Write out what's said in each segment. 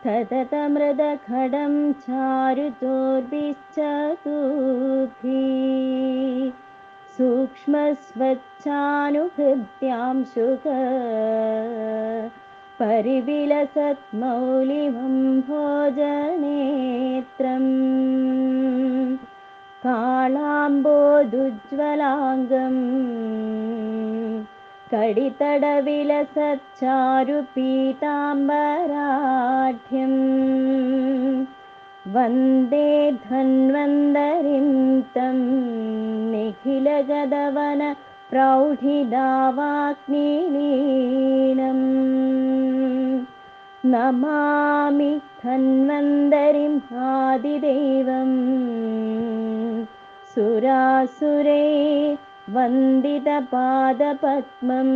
तततमृदखडं चारुतोर्भिश्चतुर्भिः सूक्ष्मस्वच्छानुहृत्यां शुक परिविलसत्मौलिमं भोजनेत्रम् कालाम्बोदुज्ज्वलाङ्गम् कडितडविलसच्चारुपीताम्बराढ्यम् वन्दे धन्वन्तरिं तं निखिलगदवन प्रौढिदावाग्निलीनम् Namami धन्वन्तरिं आदिदेवम् सुरासुरे वन्दितपादपद्मम्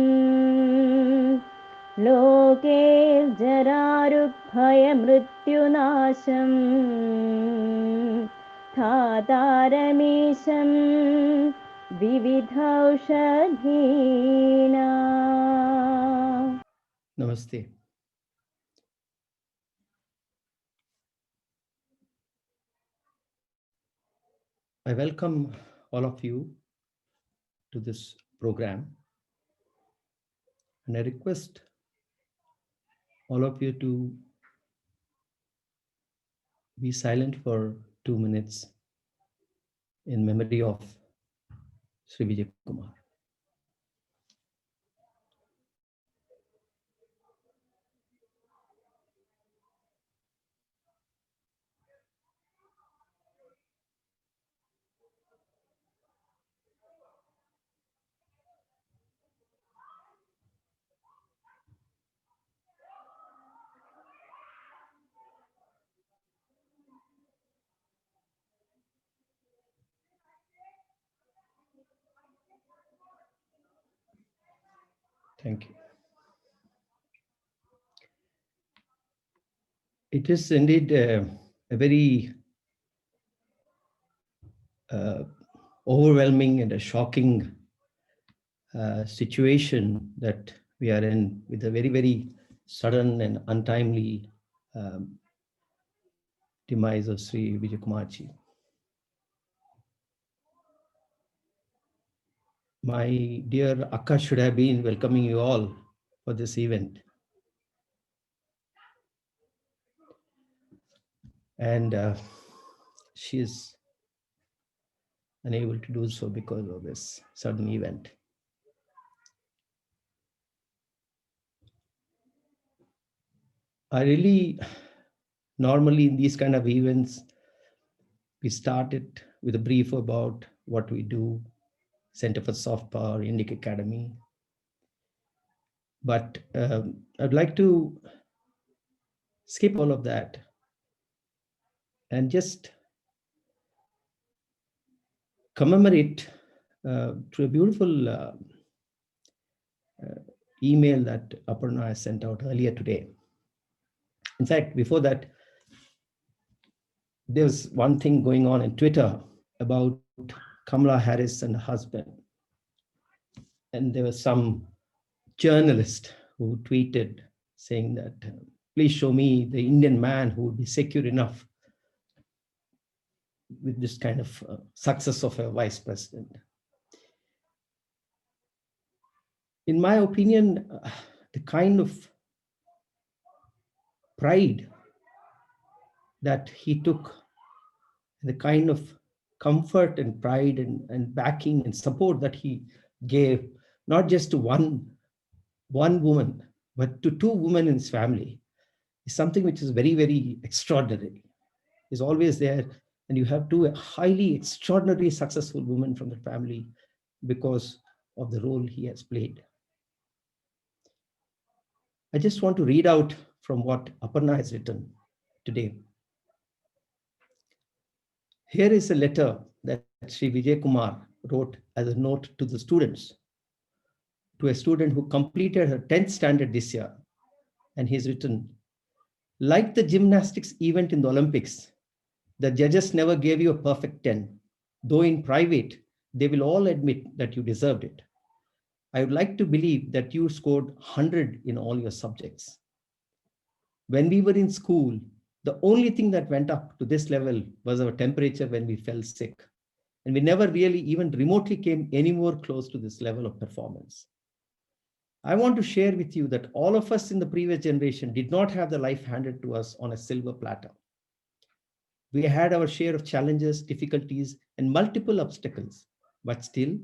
लोकेर्जरारुभयमृत्युनाशम् धातारमीशं विविधौषधीना. Namaste. I welcome all of you to this program, and I request all of you to be silent for 2 minutes in memory of Sri Vijay Kumar. Thank you. It is indeed a very overwhelming and a shocking situation that we are in, with a very, very sudden and untimely demise of Sri Vijay Kumarji. My dear Akka should have been welcoming you all for this event. And she is unable to do so because of this sudden event. I really, normally in these kind of events, we start it with a brief about what we do, Center for Soft Power, Indic Academy. But I'd like to skip all of that and just commemorate through a beautiful email that Aparna has sent out earlier today. In fact, before that, there was one thing going on in Twitter about Kamala Harris and her husband. And there was some journalist who tweeted saying that, please show me the Indian man who would be secure enough with this kind of success of a vice president. In my opinion, the kind of pride that he took, the kind of comfort and pride and backing and support that he gave, not just to one woman, but to 2 women in his family, is something which is very, very extraordinary. He's always there, and you have 2 highly extraordinary successful women from the family because of the role he has played. I just want to read out from what Aparna has written today. Here is a letter that Sri Vijay Kumar wrote as a note to the students, to a student who completed her 10th standard this year. And he's written, like the gymnastics event in the Olympics, the judges never gave you a perfect 10, though in private, they will all admit that you deserved it. I would like to believe that you scored 100 in all your subjects. When we were in school, the only thing that went up to this level was our temperature when we fell sick. And we never really even remotely came any more close to this level of performance. I want to share with you that all of us in the previous generation did not have the life handed to us on a silver platter. We had our share of challenges, difficulties, and multiple obstacles, but still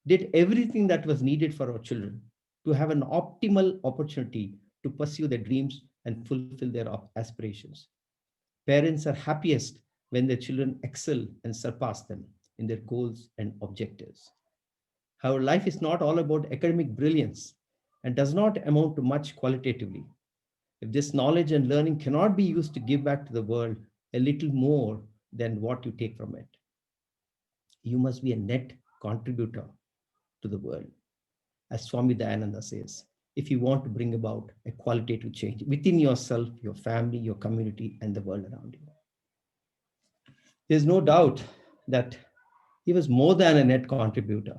did everything that was needed for our children to have an optimal opportunity to pursue their dreams and fulfill their aspirations. Parents are happiest when their children excel and surpass them in their goals and objectives. However, life is not all about academic brilliance and does not amount to much qualitatively. If this knowledge and learning cannot be used to give back to the world a little more than what you take from it, you must be a net contributor to the world. As Swami Dayananda says, if you want to bring about a qualitative change within yourself, your family, your community, and the world around you. There's no doubt that he was more than a net contributor.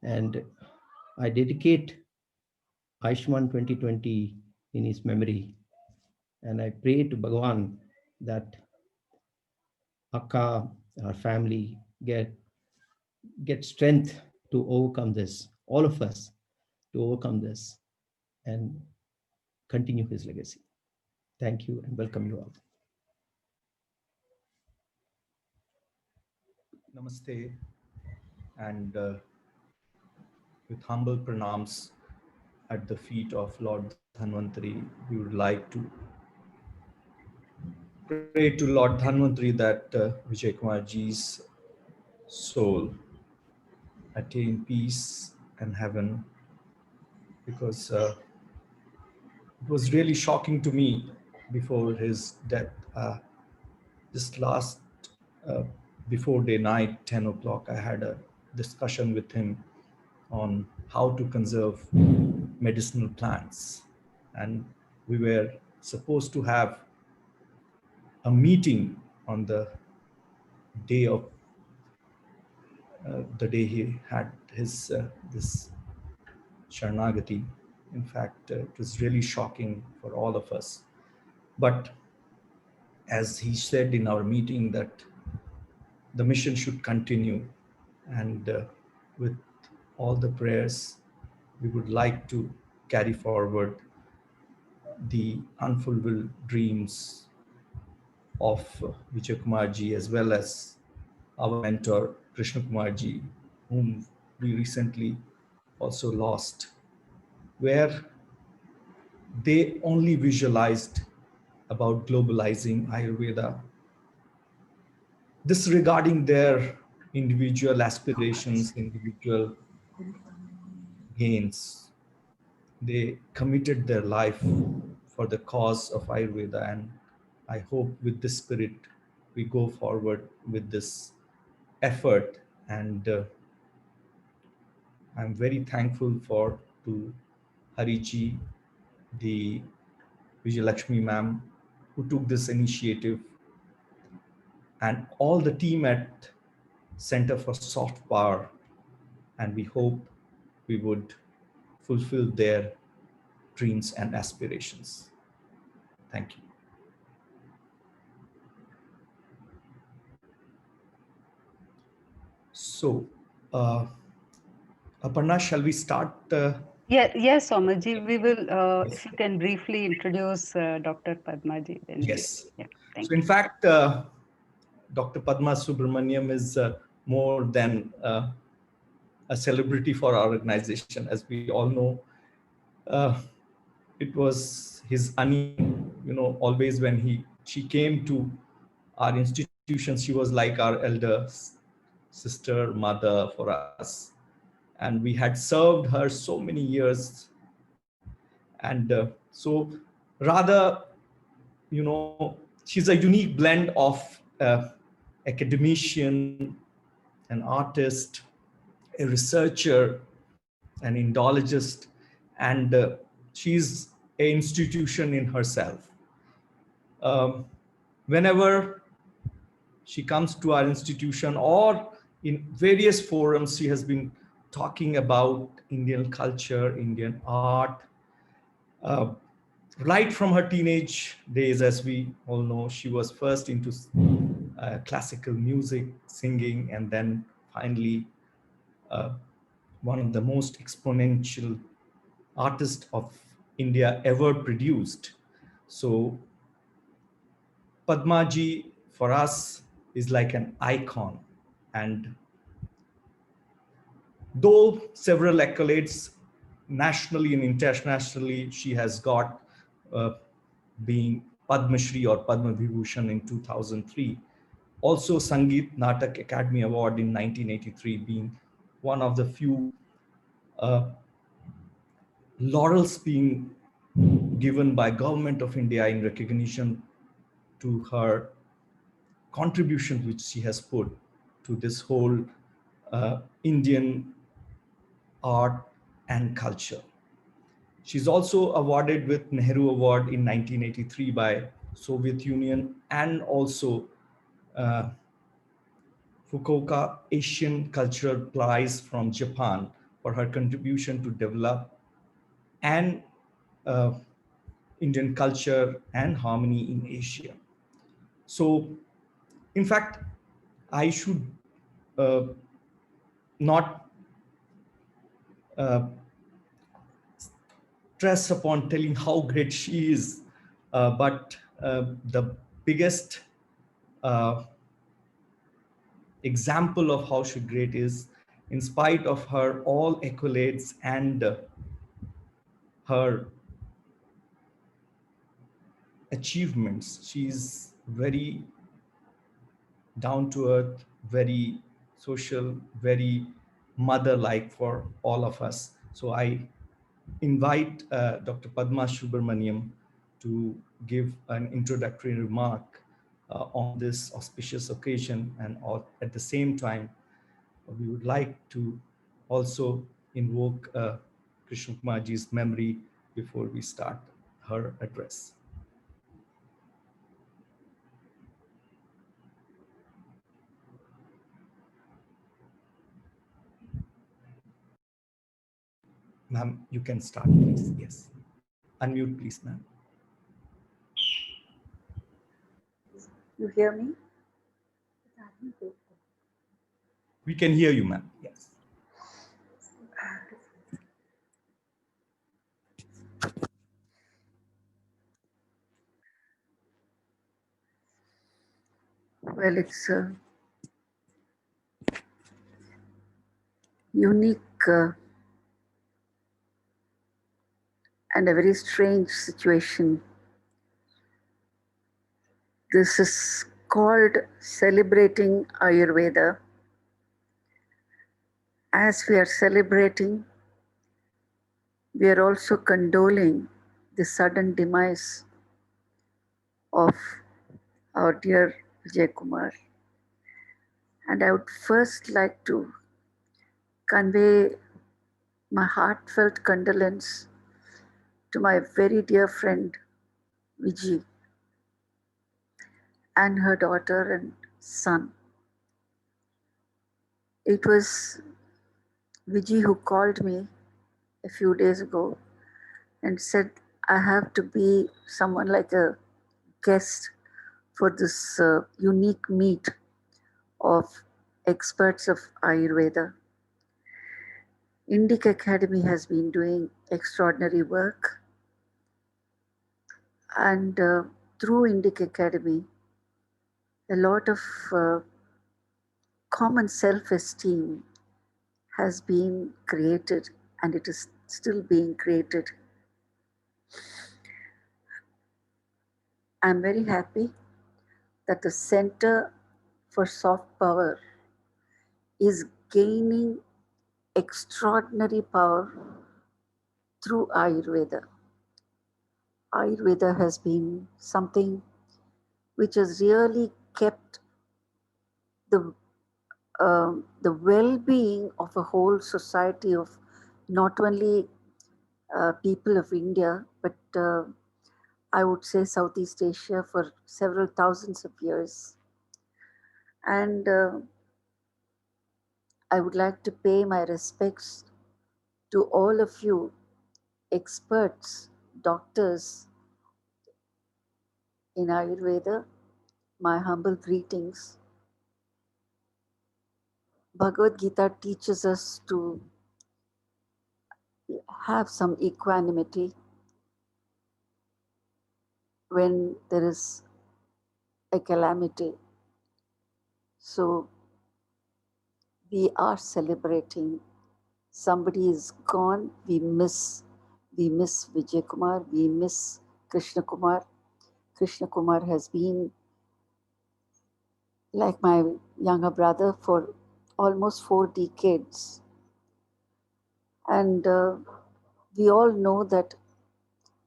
And I dedicate Ayushman 2020 in his memory. And I pray to Bhagavan that Akka, our family, get strength to overcome this, all of us to overcome this and continue his legacy. Thank you and welcome you all. Namaste, and with humble pranams at the feet of Lord Dhanvantari, we would like to pray to Lord Dhanvantari that Vijay Kumar Ji's soul attain peace and heaven, because it was really shocking to me before his death. Just last, before day night, 10 o'clock, I had a discussion with him on how to conserve medicinal plants. And we were supposed to have a meeting on the day of the day he had his this Sharanagati. In fact, it was really shocking for all of us. But as he said in our meeting, that the mission should continue, and with all the prayers, we would like to carry forward the unfulfilled dreams of Vijay Kumar Ji, as well as our mentor Krishna Kumar Ji, whom we recently also lost, where they only visualized about globalizing Ayurveda, disregarding their individual aspirations, individual gains. They committed their life for the cause of Ayurveda, and I hope with this spirit we go forward with this effort. And I'm very thankful to Hariji, the Vijayalakshmi ma'am, who took this initiative, and all the team at Center for Soft Power, and we hope we would fulfill their dreams and aspirations. Thank you. So, Aparna, shall we start? Yes, Somaji, we will, if you can briefly introduce Dr. Padma Ji. Then Yes. Yeah, thank So, in fact, Dr. Padma Subrahmanyam is more than a celebrity for our organization. As we all know, it was his always when she came to our institution, she was like our elder sister, mother for us. And we had served her so many years. And so rather, she's a unique blend of academician, an artist, a researcher, an Indologist, and she's an institution in herself. Whenever she comes to our institution or in various forums, she has been talking about Indian culture, Indian art. Uh, right from her teenage days, as we all know, she was first into classical music, singing, and then finally uh, one of the most exponential artists of India ever produced. So Padmaji for us is like an icon. And though several accolades nationally and internationally she has got, being Padma Shri or Padma Vibhushan in 2003, also Sangeet Natak Academy Award in 1983, being one of the few laurels being given by Government of India in recognition to her contribution which she has put to this whole Indian art and culture. She's also awarded with Nehru Award in 1983 by Soviet Union, and also Fukuoka Asian Cultural Prize from Japan for her contribution to develop and Indian culture and harmony in Asia. So, in fact, I should not stress upon telling how great she is, but the biggest example of how she great is, in spite of her all accolades and her achievements, she's very down to earth, very social, very mother-like for all of us. So I invite Dr. Padma Subrahmanyam to give an introductory remark on this auspicious occasion, and at the same time, we would like to also invoke Krishna Kumarji's memory before we start her address. Ma'am, you can start, please. Yes. Unmute, please, ma'am. You hear me? We can hear you, ma'am. Yes. Well, it's a unique and a very strange situation. This is called celebrating Ayurveda. As we are celebrating, we are also condoling the sudden demise of our dear Vijay Kumar. And I would first like to convey my heartfelt condolence to my very dear friend Vijay and her daughter and son. It was Vijay who called me a few days ago and said, I have to be someone like a guest for this unique meet of experts of Ayurveda. Indic Academy has been doing extraordinary work, and through Indic Academy, a lot of common self-esteem has been created, and it is still being created. I'm very happy that the Center for Soft Power is gaining extraordinary power through Ayurveda. Ayurveda has been something which has really kept the well-being of a whole society of not only people of India, but I would say Southeast Asia for several thousands of years. And I would like to pay my respects to all of you experts, doctors in Ayurveda. My humble greetings. Bhagavad Gita teaches us to have some equanimity when there is a calamity. So we are celebrating. Somebody is gone. We miss Vijay Kumar. We miss Krishna Kumar. Krishna Kumar has been like my younger brother for almost 4 decades. And we all know that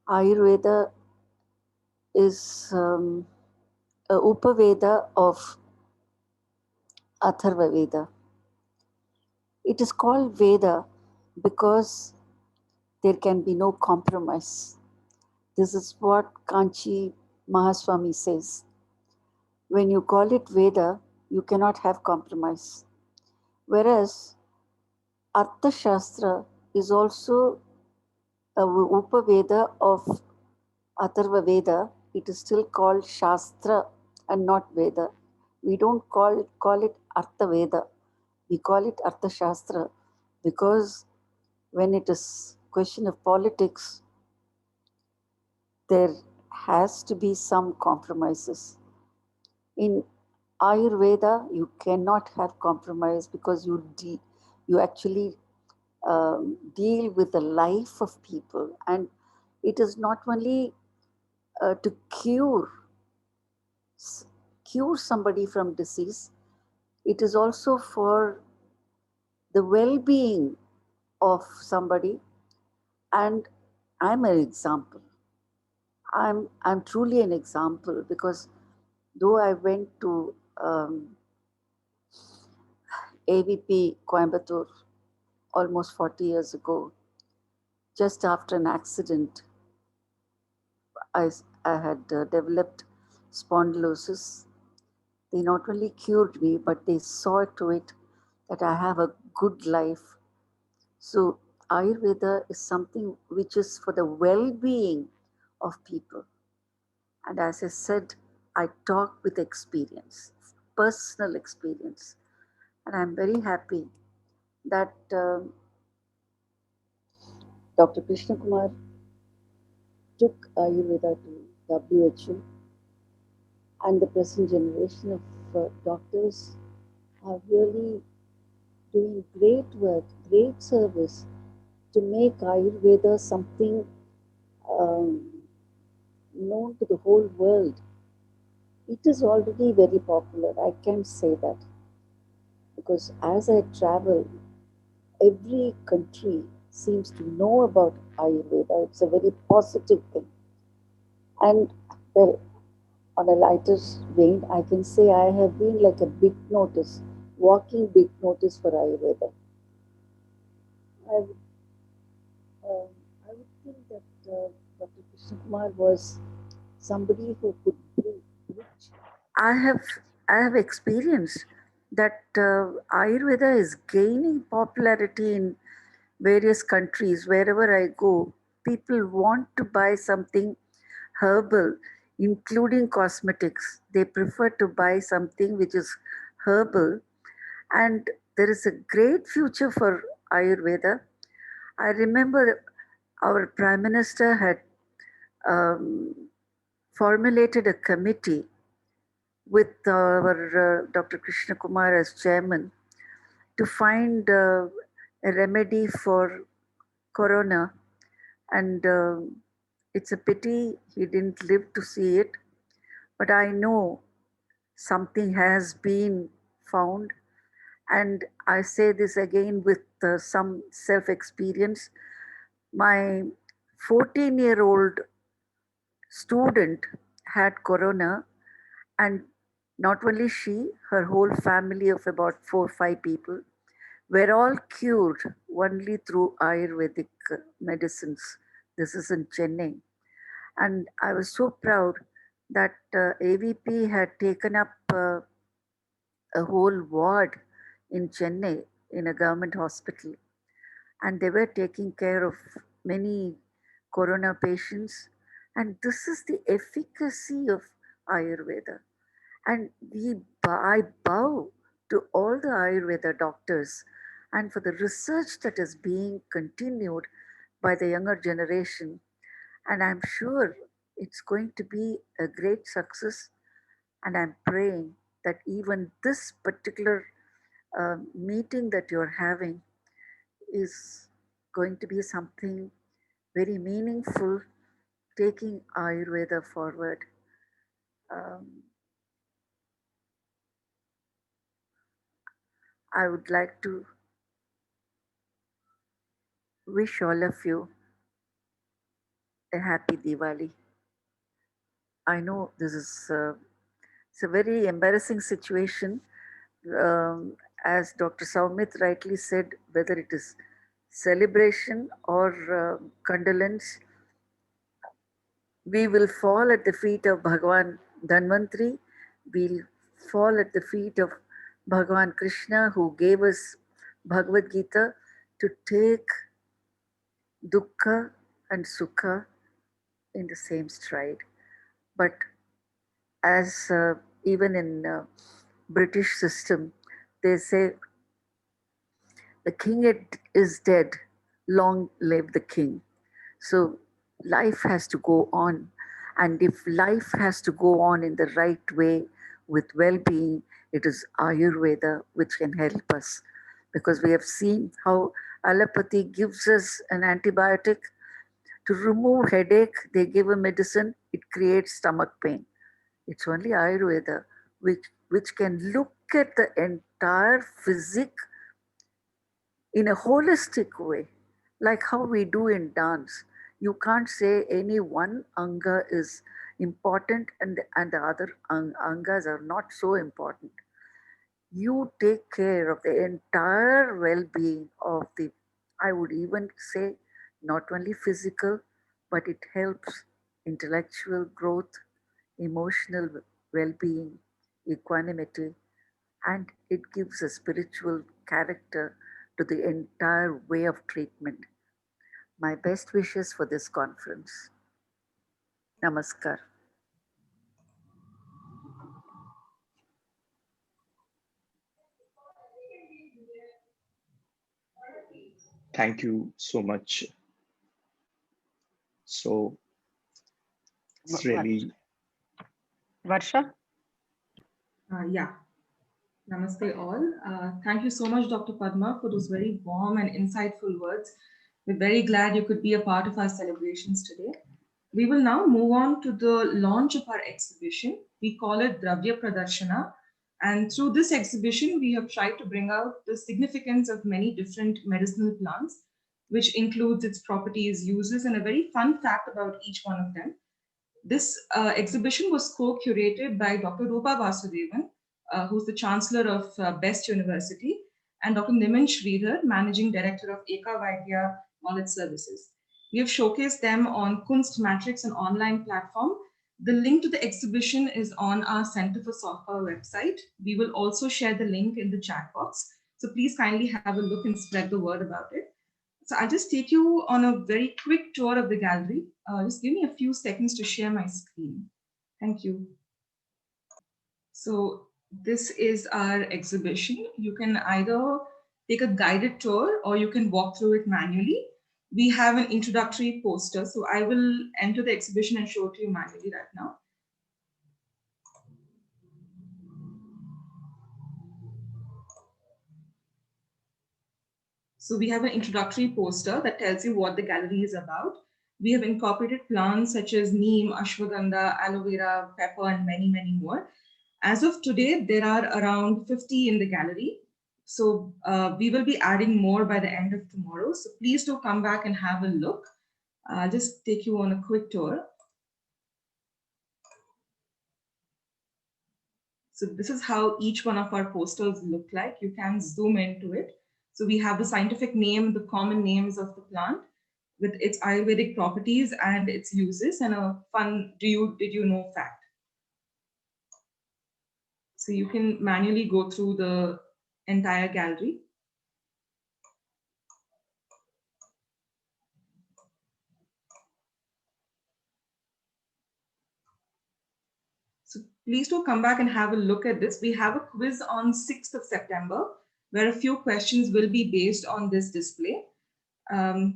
Ayurveda is a Upaveda of Atharva Veda. It is called Veda because there can be no compromise. This is what Kanchi Mahaswami says. When you call it Veda, you cannot have compromise. Whereas Artha Shastra is also a Upaveda of Atharva Veda. It is still called Shastra and not Veda. We don't call it Artha Veda. We call it Artha Shastra because when it is question of politics, there has to be some compromises. In Ayurveda, you cannot have compromise because you actually deal with the life of people, and it is not only to cure somebody from disease, it is also for the well-being of somebody. And I'm an example. I'm truly an example because though I went to AVP Coimbatore almost 40 years ago, just after an accident, I had developed spondylosis. They not only cured me, but they saw to it that I have a good life. So Ayurveda is something which is for the well-being of people. And as I said, I talk with experience, personal experience. And I'm very happy that Dr. Krishna Kumar took Ayurveda to WHO, and the present generation of doctors are really doing great work, great service to make Ayurveda something known to the whole world. It is already very popular, I can say that. Because as I travel, every country seems to know about Ayurveda. It's a very positive thing. And well, on a lighter vein, I can say I have been like a big notice, walking big notice for Ayurveda. I would think that Dr. Krishna Kumar was somebody who could bridge. I have experienced that Ayurveda is gaining popularity in various countries. Wherever I go, people want to buy something herbal, including cosmetics. They prefer to buy something which is herbal, and there is a great future for Ayurveda. I remember our Prime Minister had formulated a committee with our Dr. Krishna Kumar as chairman to find a remedy for corona, and it's a pity he didn't live to see it, but I know something has been found. And I say this again with some self experience. My 14-year-old student had corona, and not only she, her whole family of about 4 or 5 people were all cured only through Ayurvedic medicines. This is in Chennai. And I was so proud that AVP had taken up a whole ward in Chennai, in a government hospital, and they were taking care of many corona patients. And this is the efficacy of Ayurveda. And I bow to all the Ayurveda doctors and for the research that is being continued by the younger generation. And I'm sure it's going to be a great success. And I'm praying that even this particular meeting that you're having is going to be something very meaningful, taking Ayurveda forward. Um, I would like to wish all of you a happy Diwali. I know this is it's a very embarrassing situation. As Dr. Saumit rightly said, whether it is celebration or condolence, we will fall at the feet of Bhagavan Dhanvantri. We'll fall at the feet of Bhagavan Krishna, who gave us Bhagavad Gita to take dukkha and sukha in the same stride. But as even in British system, they say the king is dead, long live the king. So life has to go on. And if life has to go on in the right way with well-being, it is Ayurveda which can help us. Because we have seen how allopathy gives us an antibiotic. To remove headache, they give a medicine, it creates stomach pain. It's only Ayurveda which can look at the entire physique in a holistic way, like how we do in dance. You can't say any one anga is important and the other angas are not so important. You take care of the entire well-being of the, I would even say, not only physical, but it helps intellectual growth, emotional well-being, equanimity, and it gives a spiritual character to the entire way of treatment. My best wishes for this conference. Namaskar. Thank you so much. So it's really Varsha? Yeah. Namaste all. Thank you so much, Dr. Padma, for those very warm and insightful words. We're very glad you could be a part of our celebrations today. We will now move on to the launch of our exhibition. We call it Dravya Pradarshana. And through this exhibition, we have tried to bring out the significance of many different medicinal plants, which includes its properties, uses, and a very fun fact about each one of them. This exhibition was co-curated by Dr. Rupa Vasudevan, who's the Chancellor of Best University, and Dr. Niman Sridhar, Managing Director of Eka Vaidya Knowledge Services. We have showcased them on Kunst Matrix, an online platform. The link to the exhibition is on our Center for Soft Power website. We will also share the link in the chat box. So please kindly have a look and spread the word about it. So I'll just take you on a very quick tour of the gallery. Just give me a few seconds to share my screen. Thank you. So this is our exhibition. You can either take a guided tour or you can walk through it manually. We have an introductory poster. So I will enter the exhibition and show it to you manually right now. So we have an introductory poster that tells you what the gallery is about. We have incorporated plants such as neem, ashwagandha, aloe vera, pepper, and many, many more. As of today, there are around 50 in the gallery. So we will be adding more by the end of tomorrow. So please do come back and have a look. I'll just take you on a quick tour. So this is how each one of our posters look like. You can zoom into it. So we have the scientific name, the common names of the plant with its Ayurvedic properties and its uses, and a fun did you know fact. So you can manually go through the entire gallery. So please do come back and have a look at this. We have a quiz on 6th of September, where a few questions will be based on this display.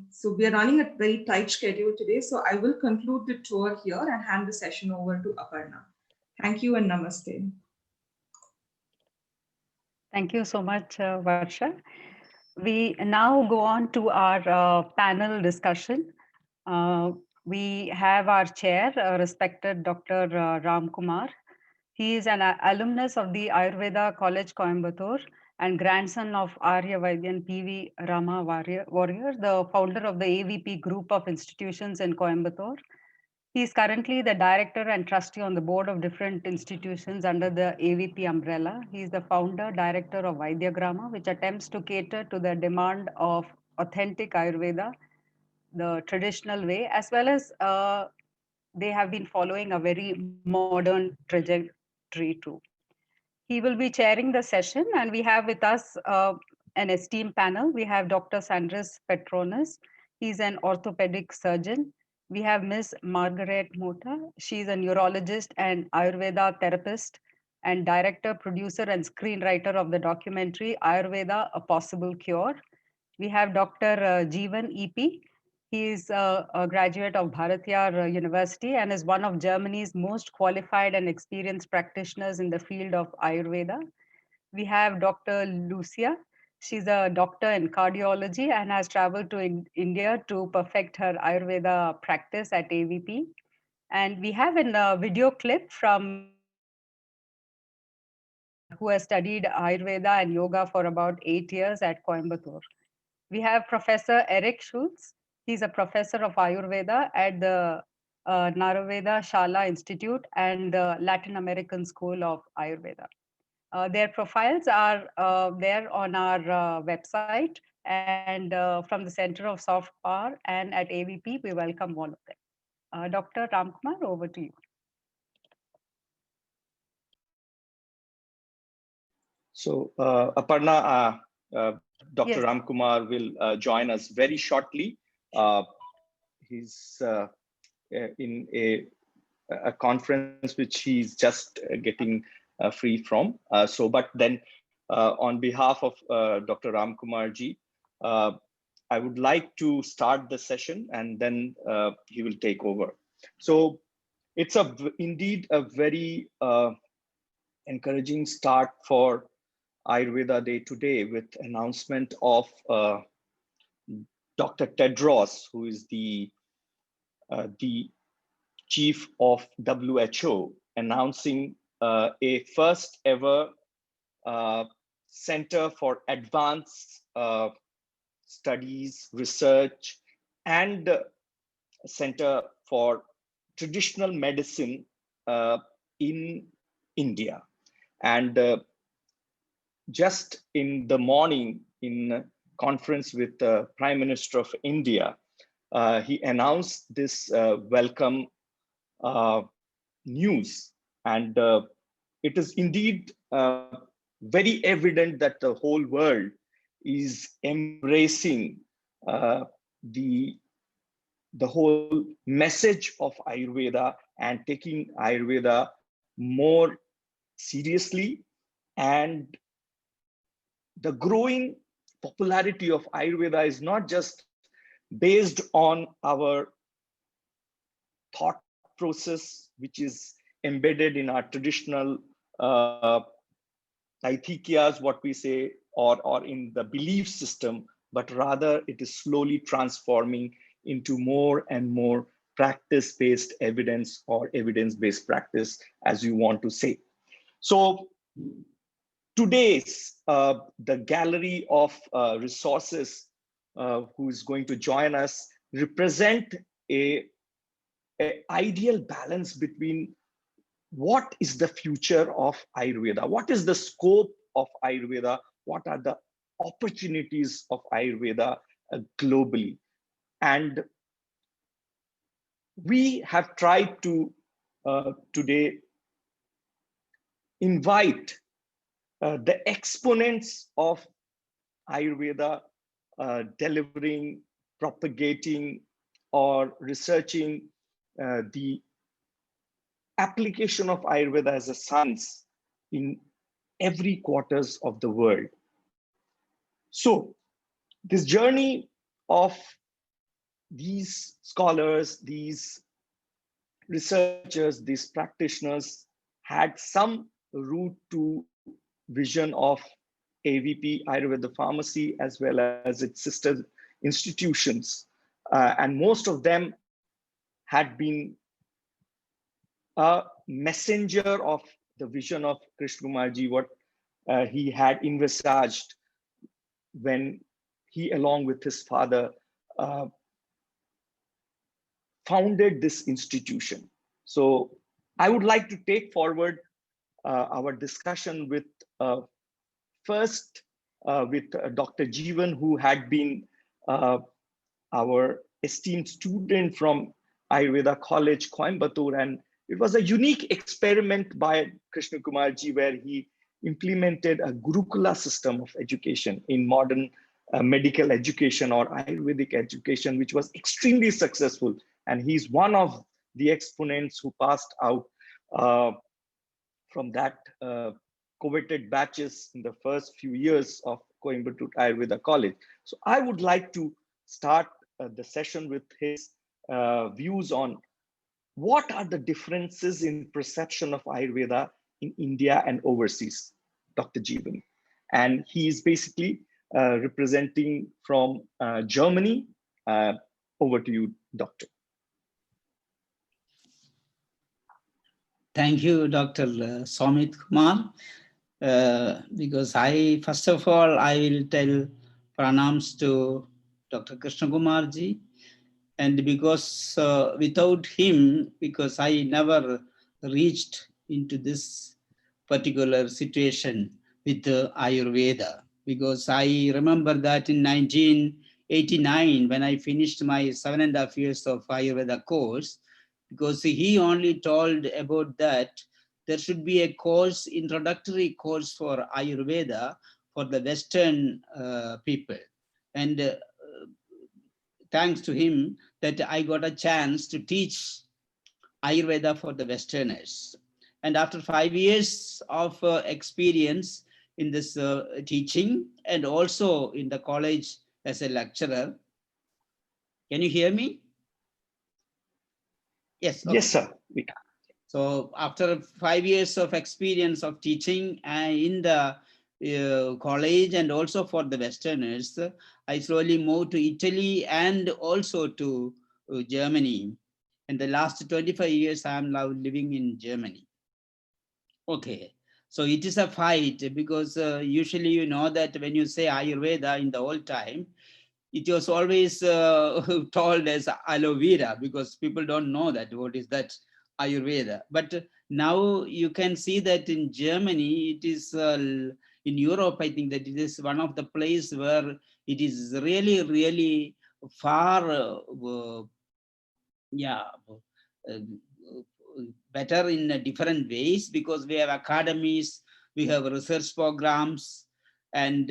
So we are running a very tight schedule today. So I will conclude the tour here and hand the session over to Aparna. Thank you and namaste. Thank you so much, Varsha. We now go on to our panel discussion. We have our chair, respected Dr. Ramkumar. He is an alumnus of the Ayurveda College, Coimbatore, and grandson of Arya, Vaidya and PV Rama Warrior, the founder of the AVP group of institutions in Coimbatore. He is currently the director and trustee on the board of different institutions under the AVP umbrella. He is the founder, director of Vaidyagrama, which attempts to cater to the demand of authentic Ayurveda, the traditional way, as well as they have been following a very modern trajectory too. He will be chairing the session, and we have with us an esteemed panel. We have Dr. Sandris Petronis. He's an orthopedic surgeon. We have Ms. Margarete Mota. She's a neurologist and Ayurveda therapist and director, producer, and screenwriter of the documentary Ayurveda, A Possible Cure. We have Dr. Jeevan EP. He is a graduate of Bharatiya University and is one of Germany's most qualified and experienced practitioners in the field of Ayurveda. We have Dr. Lucia. She's a doctor in cardiology and has traveled to India to perfect her Ayurveda practice at AVP. And we have a video clip from who has studied Ayurveda and yoga for about 8 years at Coimbatore. We have Professor Erick Schulz. He's a professor of Ayurveda at the Naradeva Shala Institute and the Latin American School of Ayurveda. Their profiles are there on our website and from the Center of Soft Power and at AVP, we welcome all of them. Dr. Ramkumar, over to you. So Aparna, Dr. Yes. Ramkumar will join us very shortly. He's in a conference which he's just getting free from. But then on behalf of Dr. Ramkumar ji, I would like to start the session and then he will take over. So it's indeed a very encouraging start for Ayurveda Day today with announcement of Dr. Tedros, who is the chief of WHO, announcing a first ever Center for Advanced Studies, Research, and Center for Traditional Medicine in India. And just in the morning, in conference with the Prime Minister of India, he announced this welcome news. And it is indeed very evident that the whole world is embracing the whole message of Ayurveda and taking Ayurveda more seriously. And the growing popularity of Ayurveda is not just based on our thought process, which is embedded in our traditional Aithikyas, what we say, or in the belief system, but rather it is slowly transforming into more and more practice-based evidence or evidence-based practice, as you want to say. So today's the gallery of resources who is going to join us represent a ideal balance between what is the future of Ayurveda, what is the scope of Ayurveda, what are the opportunities of Ayurveda globally. And we have tried to today invite the exponents of Ayurveda delivering, propagating, or researching the application of Ayurveda as a science in every quarters of the world. So this journey of these scholars, these researchers, these practitioners had some route to vision of AVP, Ayurveda Pharmacy, as well as its sister institutions. And most of them had been a messenger of the vision of Krishna Kumarji, what he had envisaged when he, along with his father, founded this institution. So I would like to take forward our discussion with first with Dr. Jeevan, who had been our esteemed student from Ayurveda College, Coimbatore, and it was a unique experiment by Krishna Kumarji where he implemented a Gurukula system of education in modern medical education or Ayurvedic education, which was extremely successful. And he's one of the exponents who passed out from that coveted batches in the first few years of Coimbatore Ayurveda College. So I would like to start the session with his views on what are the differences in perception of Ayurveda in India and overseas, Dr. Jeevan. And he is basically representing from Germany. Over to you, Doctor. Thank you, Dr. Somit Kumar. Because first of all, I will tell pranams to Dr. Krishna Kumarji. And because without him, because I never reached into this particular situation with Ayurveda, because I remember that in 1989, when I finished my 7.5 years of Ayurveda course, because he only told about that there should be a course, introductory course for Ayurveda for the Western people. And thanks to him that I got a chance to teach Ayurveda for the Westerners. And after 5 years of experience in this teaching and also in the college as a lecturer, can you hear me? Yes. Okay. Yes, sir. So after 5 years of experience of teaching in the college and also for the Westerners, I slowly moved to Italy and also to Germany. In the last 25 years, I am now living in Germany. Okay, so it is a fight because usually you know that when you say Ayurveda in the old time, it was always told as aloe vera because people don't know that what is that Ayurveda. But now you can see that in Germany, it is in Europe, I think that it is one of the places where it is really, really far, better in different ways because we have academies, we have research programs, and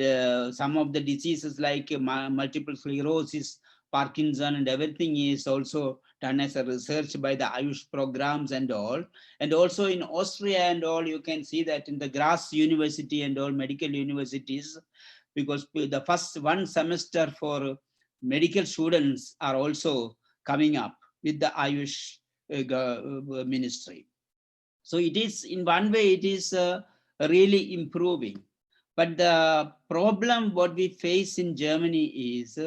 some of the diseases like multiple sclerosis, Parkinson, and everything is also done as a research by the Ayush programs and all. And also in Austria and all, you can see that in the Graz University and all medical universities, because the first one semester for medical students are also coming up with the Ayush ministry. So it is, in one way, it is really improving. But the problem what we face in Germany is,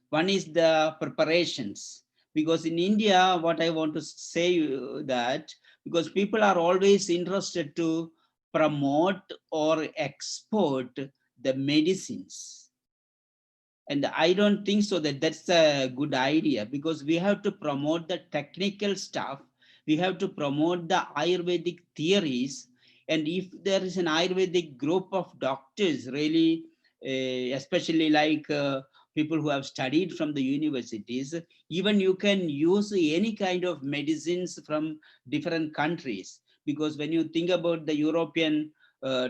one is the preparations. Because in India, what I want to say that, because people are always interested to promote or export the medicines. And I don't think so that that's a good idea because we have to promote the technical stuff. We have to promote the Ayurvedic theories. And if there is an Ayurvedic group of doctors, really, especially like people who have studied from the universities, even you can use any kind of medicines from different countries. Because when you think about the European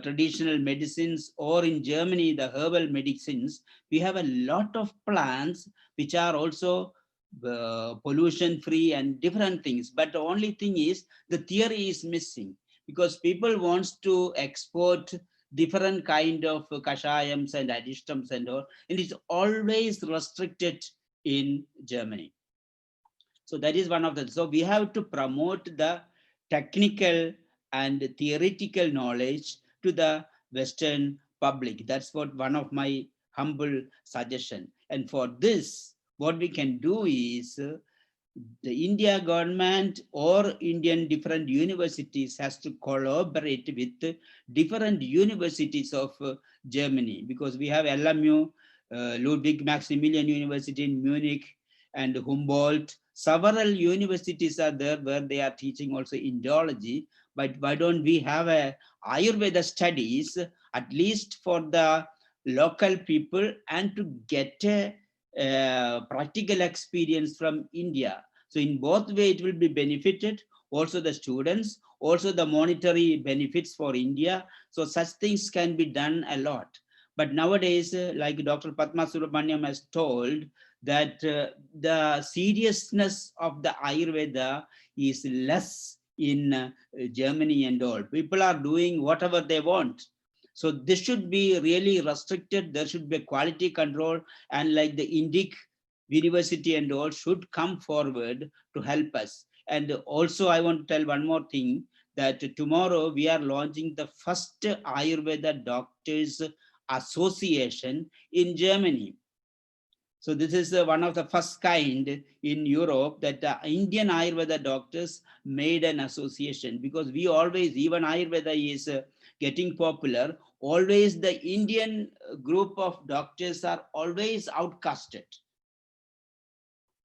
traditional medicines or in Germany, the herbal medicines, we have a lot of plants which are also pollution free and different things. But the only thing is the theory is missing, because people wants to export different kind of kashayams and adhistams and all, and it's always restricted in Germany. So that is one of the, so we have to promote the technical and theoretical knowledge to the Western public. That's what one of my humble suggestion. And for this, what we can do is the India government or Indian different universities has to collaborate with different universities of Germany, because we have LMU, Ludwig Maximilian University in Munich, and Humboldt. Several universities are there where they are teaching also Indology, but why don't we have a Ayurveda studies, at least for the local people, and to get a practical experience from India. So in both way it will be benefited, also the students, also the monetary benefits for India. So such things can be done a lot. But nowadays, like Dr. Padma Subrahmanyam has told, that the seriousness of the Ayurveda is less in Germany and all. People are doing whatever they want. So this should be really restricted. There should be quality control, and like the Indic University and all should come forward to help us. And also I want to tell one more thing, that tomorrow we are launching the first Ayurveda Doctors Association in Germany. So this is one of the first kind in Europe, that Indian Ayurveda doctors made an association, because we always, even Ayurveda is getting popular, always the Indian group of doctors are always outcasted.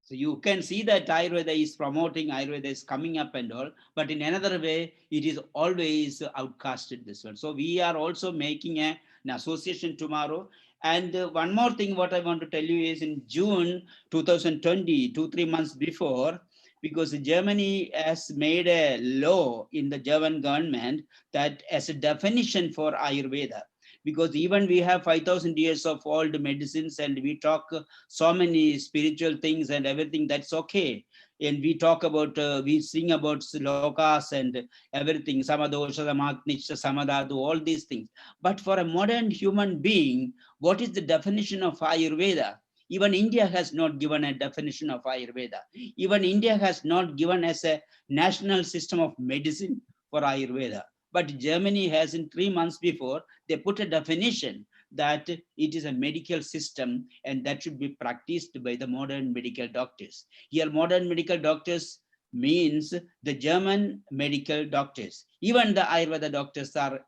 So you can see that Ayurveda is promoting, Ayurveda is coming up and all, but in another way, it is always outcasted this one. So we are also making an association tomorrow. And one more thing, what I want to tell you is in June 2020, 2-3 months before, because Germany has made a law in the German government that as a definition for Ayurveda, because even we have 5,000 years of old medicines and we talk so many spiritual things and everything, that's okay. And we talk about, we sing about slokas and everything, samadosha, samadnisha, samadhatu, all these things. But for a modern human being, what is the definition of Ayurveda? Even India has not given a definition of Ayurveda. Even India has not given as a national system of medicine for Ayurveda. But Germany has, in 3 months before, they put a definition that it is a medical system and that should be practiced by the modern medical doctors. Here, modern medical doctors means the German medical doctors. Even the Ayurveda doctors are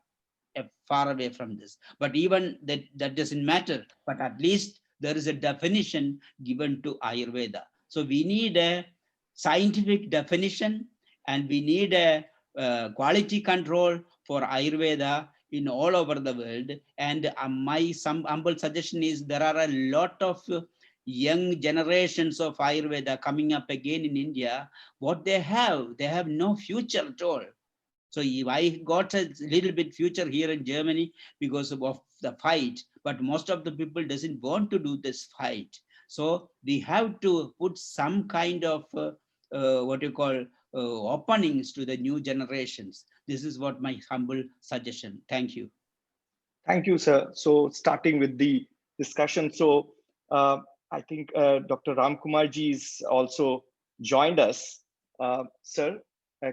far away from this. But even that doesn't matter. But at least there is a definition given to Ayurveda. So we need a scientific definition, and we need a quality control for Ayurveda in all over the world. And my some humble suggestion is, there are a lot of young generations of Ayurveda coming up again in India. What they have no future at all. So I got a little bit future here in Germany because of the fight, but most of the people doesn't want to do this fight. So we have to put some kind of what you call openings to the new generations. This is what my humble suggestion. Thank you. Thank you, sir. So starting with the discussion. So I think Dr. Ramkumar ji is also joined us. Sir,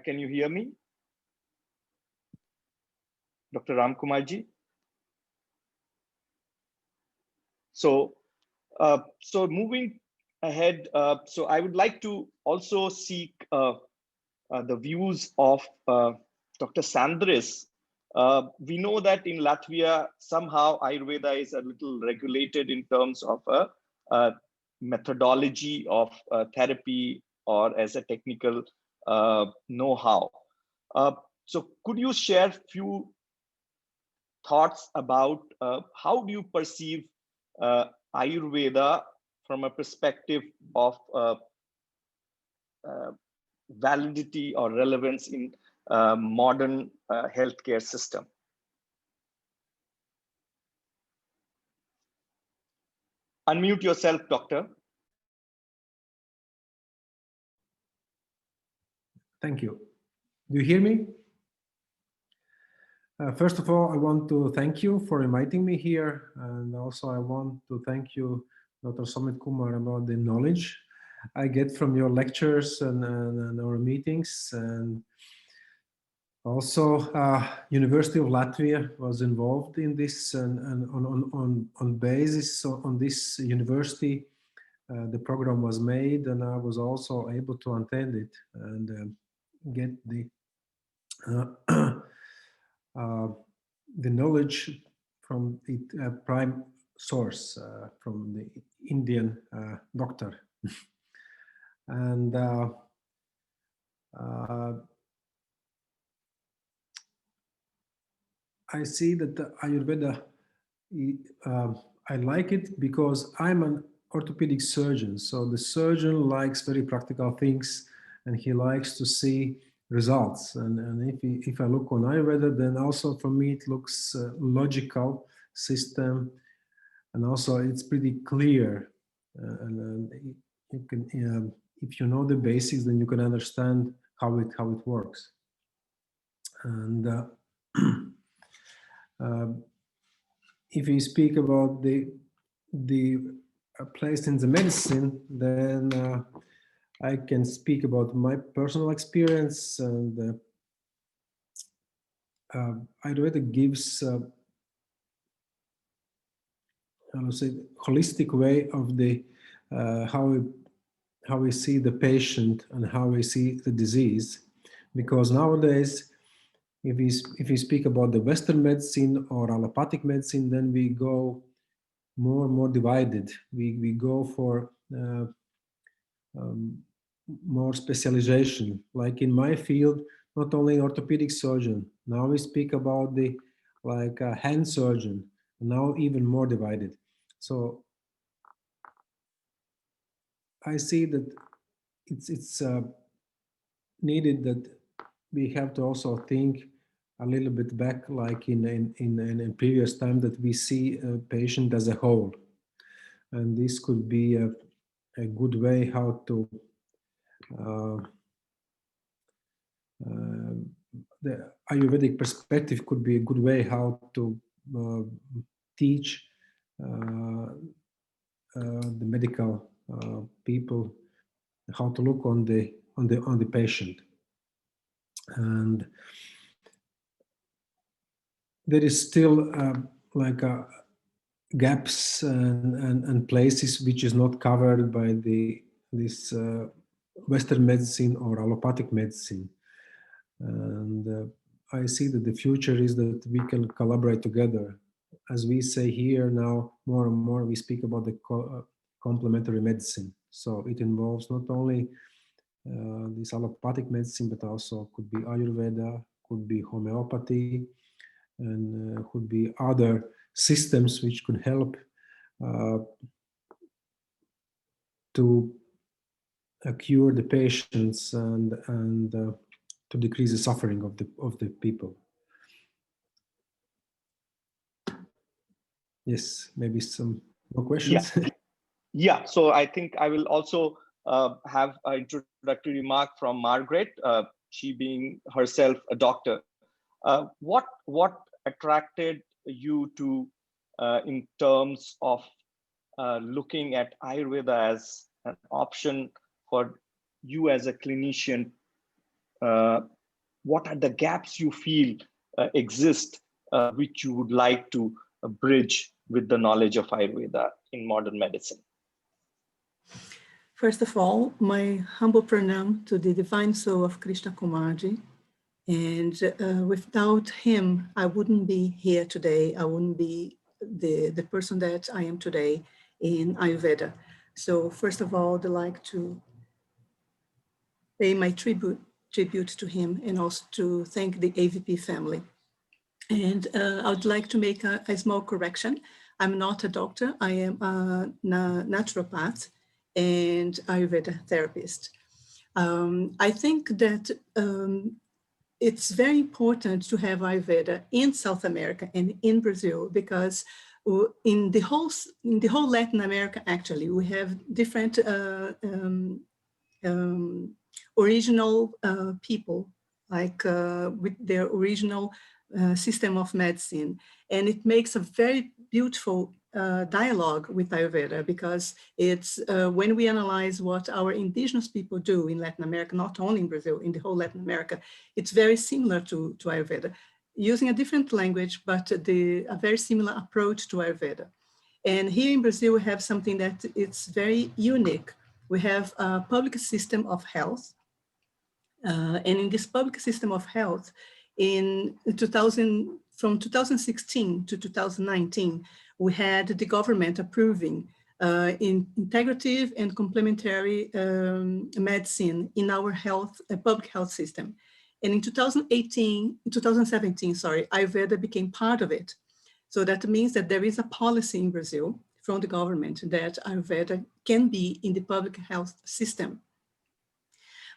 can you hear me? Dr. Ramkumar ji. So moving ahead, so I would like to also seek the views of Dr. Sandris. We know that in Latvia, somehow Ayurveda is a little regulated in terms of a methodology of therapy or as a technical know-how. So could you share few thoughts about how do you perceive Ayurveda from a perspective of validity or relevance in modern healthcare system? Unmute yourself, doctor. Thank you. Do you hear me? First of all, I want to thank you for inviting me here. And also I want to thank you, Dr. Ramkumar, about the knowledge I get from your lectures and our meetings. And also University of Latvia was involved in this, and on basis on this university, the program was made, and I was also able to attend it and get the knowledge from the prime source, from the Indian doctor. And I see that the Ayurveda, I like it because I'm an orthopedic surgeon. So the surgeon likes very practical things, and he likes to see results. And if I look on Ayurveda, then also for me it looks logical system, and also it's pretty clear. And you can, if you know the basics, then you can understand how it works. And if we speak about the place in the medicine, then I can speak about my personal experience. And Ayurveda gives, I would say, holistic way of the how we see the patient and how we see the disease, because nowadays, if we speak about the Western medicine or allopathic medicine, then we go more and more divided. We go for more specialization. Like in my field, not only orthopedic surgeon. Now we speak about the hand surgeon. Now even more divided. So I see that it's needed that we have to also think a little bit back, like in previous time, that we see a patient as a whole, and this could be a good way how to the Ayurvedic perspective could be a good way how to teach the medical people how to look on the patient. And there is still gaps and places which is not covered by this Western medicine or allopathic medicine. And I see that the future is that we can collaborate together. As we say here now, more and more we speak about the complementary medicine. So it involves not only this allopathic medicine, but also could be Ayurveda, could be homeopathy, and could be other systems which could help to cure the patients and to decrease the suffering of the people. Yes, maybe some more questions. Yeah. So I think I will also have an introductory remark from Margaret. She being herself a doctor. What attracted you to, in terms of looking at Ayurveda as an option for you as a clinician? What are the gaps you feel exist, which you would like to bridge with the knowledge of Ayurveda in modern medicine? First of all, my humble pranam to the divine soul of Krishna Kumarji. And without him, I wouldn't be here today. I wouldn't be the person that I am today in Ayurveda. So first of all, I'd like to pay my tribute to him, and also to thank the AVP family. And I would like to make a small correction. I'm not a doctor. I am a naturopath and Ayurveda therapist. I think that it's very important to have Ayurveda in South America and in Brazil, because in the whole Latin America, actually, we have different original people, like with their original system of medicine. And it makes a very beautiful dialogue with Ayurveda, because it's when we analyze what our indigenous people do in Latin America, not only in Brazil, in the whole Latin America, it's very similar to Ayurveda, using a different language, but a very similar approach to Ayurveda. And here in Brazil, we have something that it's very unique. We have a public system of health. And in this public system of health, from 2016 to 2019, we had the government approving in integrative and complementary medicine in our public health system. And in 2017, Ayurveda became part of it. So that means that there is a policy in Brazil from the government that Ayurveda can be in the public health system.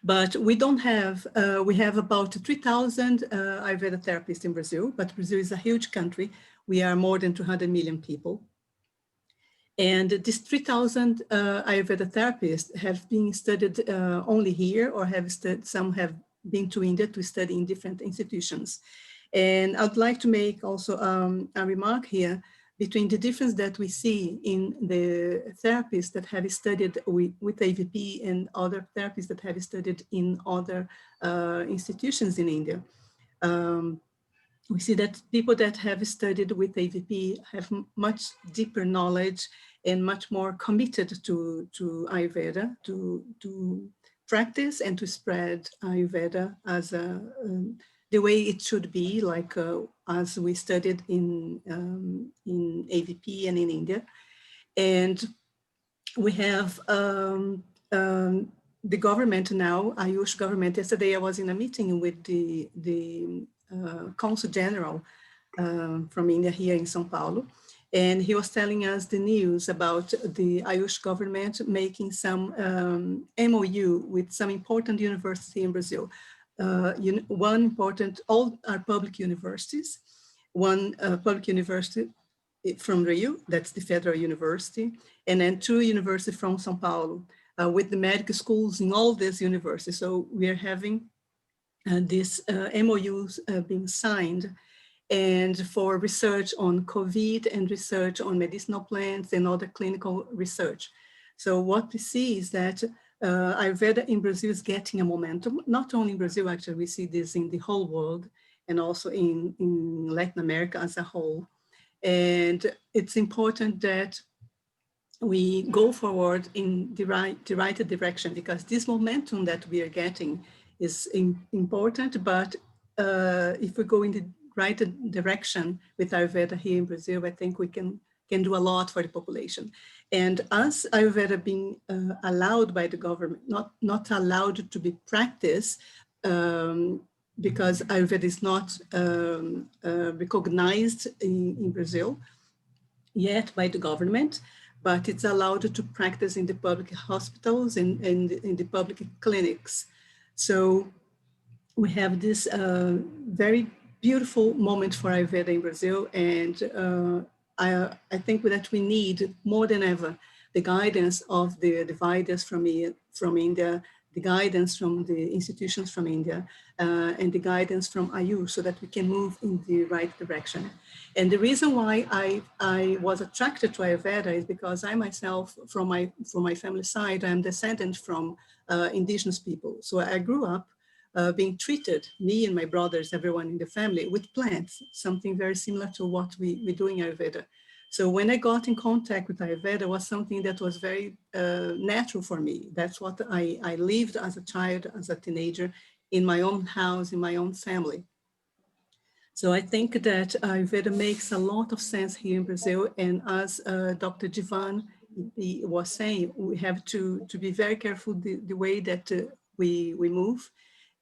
But we don't have, we have about 3,000 Ayurveda therapists in Brazil, but Brazil is a huge country. We are more than 200 million people. And these 3,000 Ayurveda therapists have been studied only here, or some have been to India to study in different institutions. And I'd like to make also a remark here between the difference that we see in the therapists that have studied with AVP and other therapists that have studied in other institutions in India. We see that people that have studied with AVP have much deeper knowledge and much more committed to Ayurveda, to practice and to spread Ayurveda as the way it should be, like as we studied in AVP and in India. And we have the government now, Ayush government. Yesterday I was in a meeting with the Consul General from India here in São Paulo. And he was telling us the news about the Ayush government making some MOU with some important university in Brazil. One important, all are public universities. One public university from Rio, that's the Federal University, and then 2 universities from São Paulo, with the medical schools in all these universities. So we are having these MOUs being signed, and for research on COVID and research on medicinal plants and other clinical research. So what we see is that Ayurveda in Brazil is getting a momentum, not only in Brazil, actually, we see this in the whole world and also in Latin America as a whole. And it's important that we go forward in the right direction, because this momentum that we are getting is important, but if we go in the right direction with Ayurveda here in Brazil, I think we can do a lot for the population. And as Ayurveda being allowed by the government, not allowed to be practiced, because Ayurveda is not recognized in Brazil yet by the government, but it's allowed to practice in the public hospitals and in the public clinics. So we have this very beautiful moment for Ayurveda in Brazil, and I think that we need more than ever the guidance of the Vaidyas from India, the guidance from the institutions from India, and the guidance from Ayush, so that we can move in the right direction. And the reason why I was attracted to Ayurveda is because I myself, from my family side, I'm descendant from indigenous people. So I grew up being treated, me and my brothers, everyone in the family, with plants, something very similar to what we do in Ayurveda. So when I got in contact with Ayurveda, it was something that was very natural for me. That's what I lived as a child, as a teenager, in my own house, in my own family. So I think that Ayurveda makes a lot of sense here in Brazil. And as Dr. Jeevan was saying, we have to be very careful the way that we move,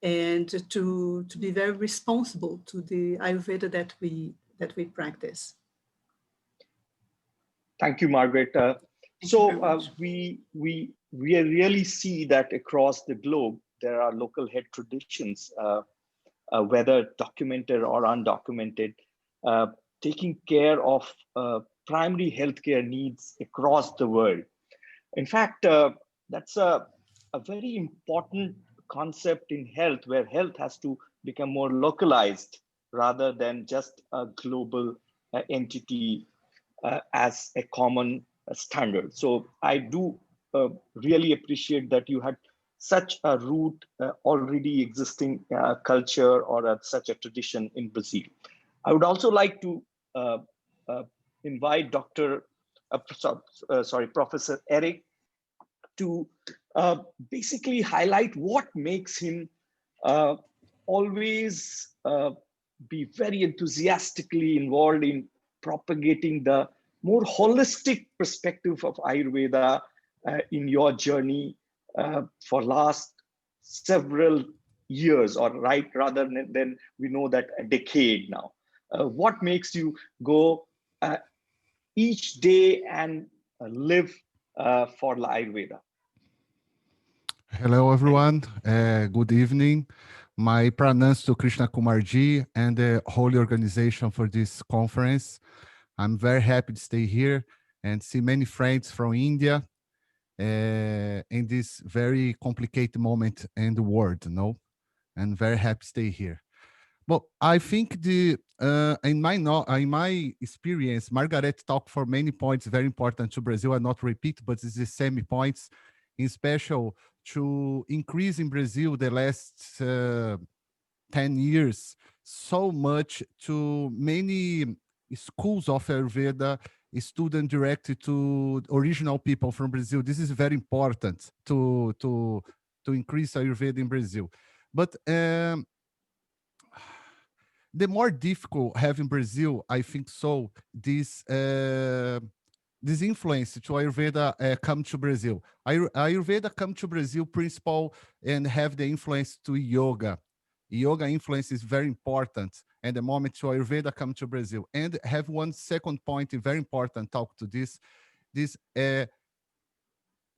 and to be very responsible to the Ayurveda that we practice. Thank you, Margaret. We really see that across the globe, there are local head traditions, whether documented or undocumented, taking care of primary healthcare needs across the world. In fact, that's a very important concept in health where health has to become more localized rather than just a global entity as a common standard. So I do really appreciate that you had such a root already existing culture or such a tradition in Brazil. I would also like to invite Professor Erick to basically highlight what makes him always be very enthusiastically involved in propagating the more holistic perspective of Ayurveda in your journey for last several years, or rather than we know that a decade now. What makes you go each day and live for Ayurveda? Hello, everyone. Good evening. My pranams to Krishna Kumarji and the whole organization for this conference. I'm very happy to stay here and see many friends from India in this very complicated moment in the world, and very happy to stay here. But I think in my experience, Margarete talked for many points very important to Brazil. I not repeat, but it's the same points, in special to increase in Brazil the last 10 years so much to many schools of Ayurveda, student directed to original people from Brazil. This is very important to increase Ayurveda in Brazil. But the more difficult have in Brazil, I think so, this influence to Ayurveda come to Brazil. Ayurveda come to Brazil principle and have the influence to yoga. Yoga influence is very important. And the moment to Ayurveda come to Brazil. And have one second point, very important talk to this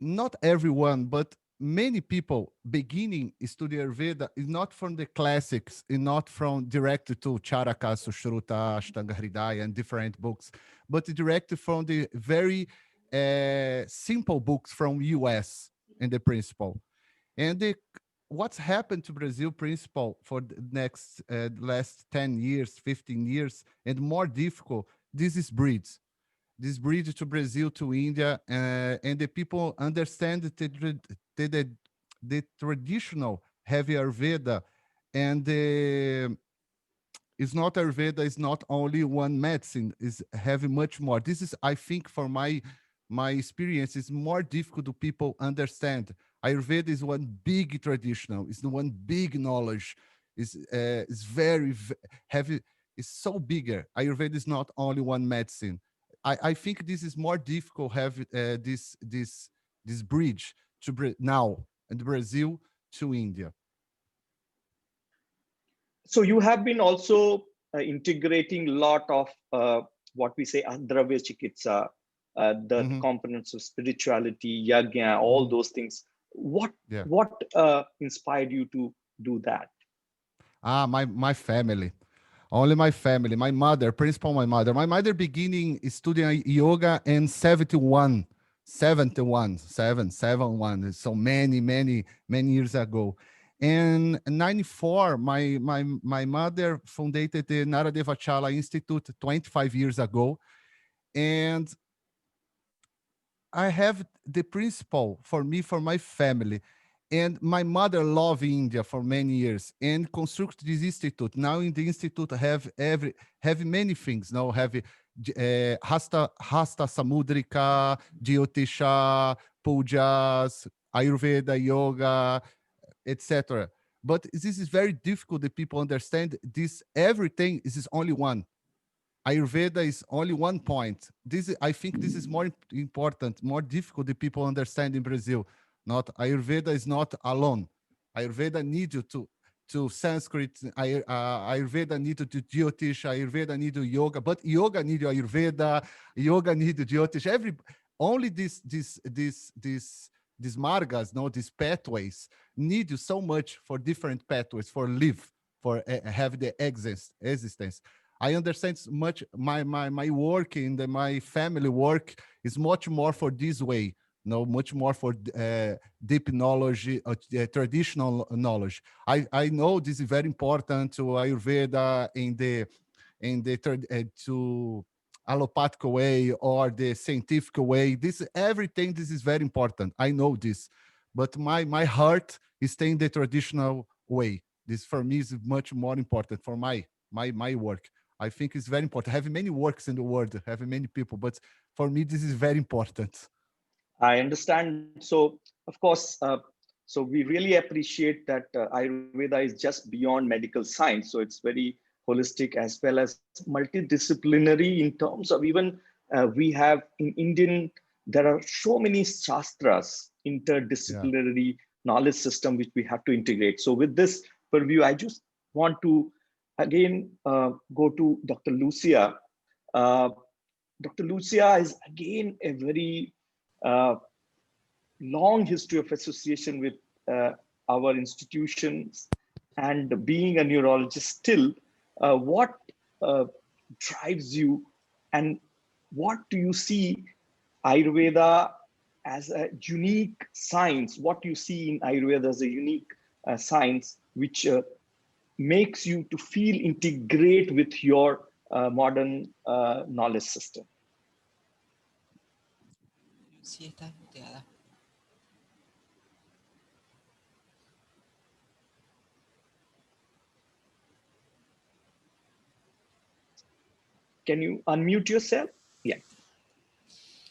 not everyone, but many people beginning study Ayurveda is not from the classics, and not from direct to Charaka, Sushruta, Ashtanga Hridaya, and different books, but direct from the very simple books from US and the principle. And what's happened to Brazil principle for the next last 10 years, 15 years, and more difficult, this is bridge. This bridge to Brazil, to India, and the people understand the traditional heavy Ayurveda, and it's not Ayurveda, it's not only one medicine, it's having much more. This is, I think, for my experience, is more difficult to people understand. Ayurveda is one big traditional, it's one big knowledge, it's very heavy, it's so bigger. Ayurveda is not only one medicine. I think this is more difficult have this bridge to now and Brazil to India. So you have been also integrating a lot of what we say Dravya Chikitsa, the components of spirituality, yajna, all those things. What inspired you to do that? My family. Only my family, my mother, principal my mother. My mother beginning studying yoga in 71, so many years ago. And in 94, my mother founded the Naradeva Shala Institute 25 years ago. And I have the principle for me, for my family. And my mother loved India for many years and construct this institute. Now in the institute have many things. Now have Hasta Samudrika, Jyotisha, Pujas, Ayurveda, Yoga, etc. But this is very difficult that people understand this. Everything is only one. Ayurveda is only one point. I think this is more important, more difficult that people understand in Brazil. Not Ayurveda is not alone. Ayurveda needs you to Sanskrit. Ayurveda needs you to Jyotish. Ayurveda needs you yoga, but yoga needs Ayurveda. Yoga needs Jyotish. Only these margas, these pathways need you so much for different pathways for live, for have the existence. I understand much. My work and my family work is much more for this way. no, much more for deep knowledge, traditional knowledge. I know this is very important to Ayurveda in the to allopathic way or the scientific way. This everything. This is very important. I know this, but my heart is staying the traditional way. This for me is much more important for my work. I think it's very important. I have many works in the world, have many people, but for me this is very important. I understand. So, of course, so we really appreciate that Ayurveda is just beyond medical science. So it's very holistic as well as multidisciplinary in terms of even we have in Indian, there are so many shastras, interdisciplinary knowledge system, which we have to integrate. So with this purview, I just want to again go to Dr. Lucia. Dr. Lucia is again a very long history of association with our institutions, and being a neurologist still, what drives you and what do you see Ayurveda as a unique science? What do you see in Ayurveda as a unique science which makes you to feel integrate with your modern knowledge system? Sí, está muteada. Can you unmute yourself? Yeah.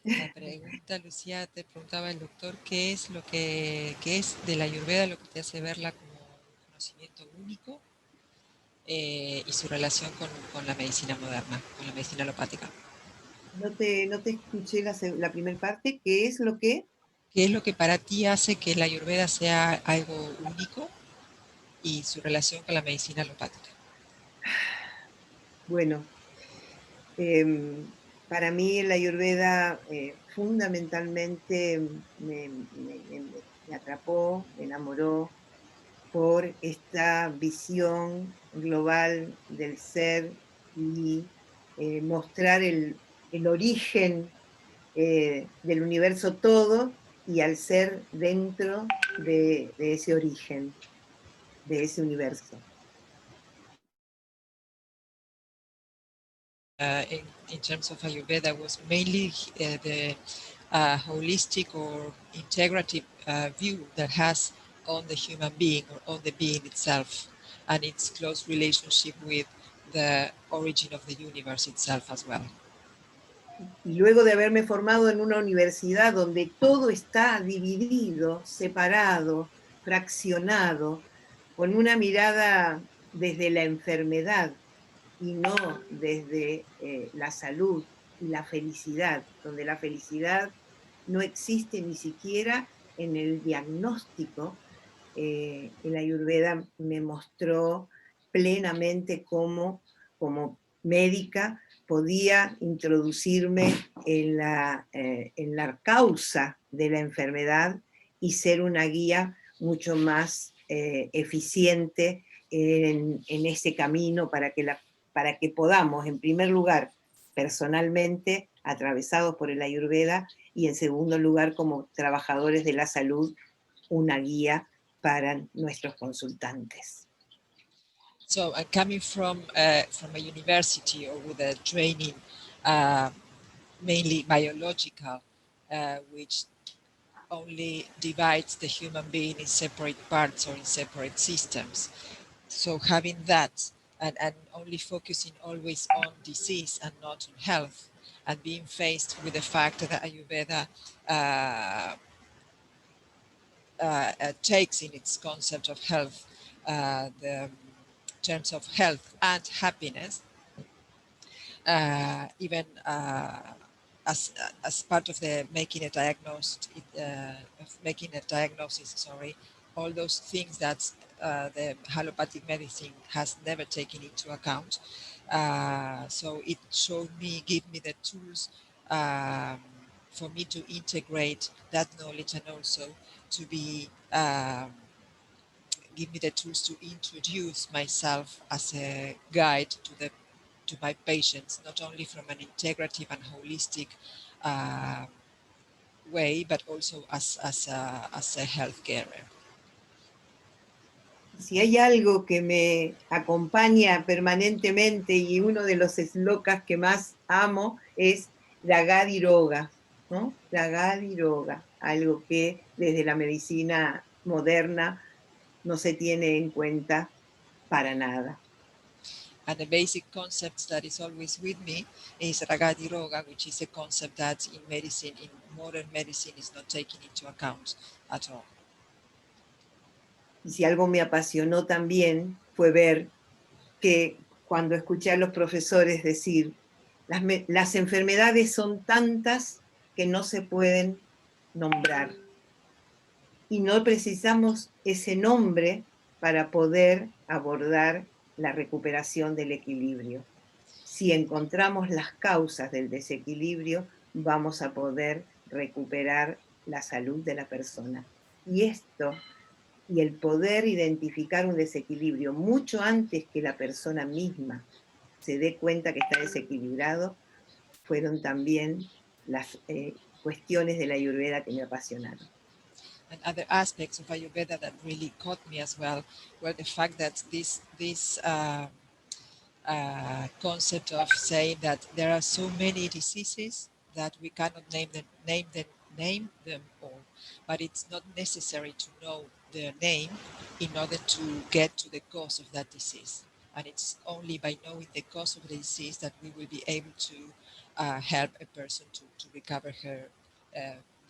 La pregunta, Lucía, te preguntaba el doctor, ¿qué es lo que es de la Ayurveda lo que te hace verla como un conocimiento único y su relación con la medicina moderna, con la medicina alopática? No te escuché la primera parte. ¿Qué es lo que? ¿Qué es lo que para ti hace que la Ayurveda sea algo único y su relación con la medicina alopática? Bueno, para mí la Ayurveda fundamentalmente me atrapó, me enamoró por esta visión global del ser y mostrar el origen del universo todo y al ser dentro de ese origen, de ese universo. In terms of Ayurveda was mainly the holistic or integrative view that has on the human being or on the being itself and its close relationship with the origin of the universe itself as well. Y luego de haberme formado en una universidad donde todo está dividido, separado, fraccionado, con una mirada desde la enfermedad y no desde la salud y la felicidad, donde la felicidad no existe ni siquiera en el diagnóstico, el Ayurveda me mostró plenamente cómo, como médica, podía introducirme en la causa de la enfermedad y ser una guía mucho más eficiente en ese camino para que podamos, en primer lugar, personalmente, atravesados por el Ayurveda, y en segundo lugar, como trabajadores de la salud, una guía para nuestros consultantes. So coming from a university or with a training mainly biological, which only divides the human being in separate parts or in separate systems. So having that and only focusing always on disease and not on health, and being faced with the fact that Ayurveda takes in its concept of health the terms of health and happiness, even as part of the making a diagnosis, all those things that the allopathic medicine has never taken into account. So it gave me the tools for me to integrate that knowledge and also to be give me the tools to introduce myself as a guide to my patients, not only from an integrative and holistic way, but also as a health carer. Si hay algo que me acompaña permanentemente y uno de los eslocas que más amo es Ragadiroga, ¿no? Ragadiroga, algo que desde la medicina moderna no se tiene en cuenta para nada. And the basic concept that is always with me is Ragadiroga, which is a concept that in medicine, in modern medicine, is not taken into account at all. Y si algo me apasionó también fue ver que cuando escuché a los profesores decir, las enfermedades son tantas que no se pueden nombrar. Y no precisamos ese nombre para poder abordar la recuperación del equilibrio. Si encontramos las causas del desequilibrio, vamos a poder recuperar la salud de la persona. Y esto, y el poder identificar un desequilibrio mucho antes que la persona misma se dé cuenta que está desequilibrado, fueron también las cuestiones de la Ayurveda que me apasionaron. And other aspects of Ayurveda that really caught me as well were the fact that this concept of saying that there are so many diseases that we cannot name them all, but it's not necessary to know their name in order to get to the cause of that disease. And it's only by knowing the cause of the disease that we will be able to help a person to recover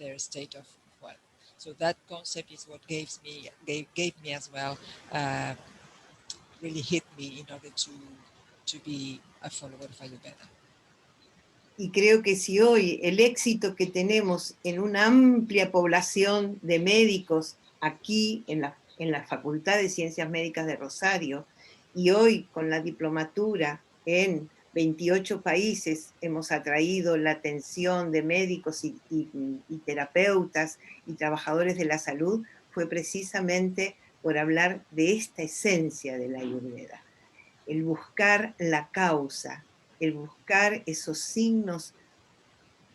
their state of health. So that concept is what gave me as well, really hit me in order to be a follower of Ayurveda. Y creo que si hoy el éxito que tenemos en una amplia población de médicos aquí en la Facultad de Ciencias Médicas de Rosario, y hoy con la diplomatura en 28 países hemos atraído la atención de médicos y terapeutas y trabajadores de la salud, fue precisamente por hablar de esta esencia de la Ayurveda. El buscar la causa, el buscar esos signos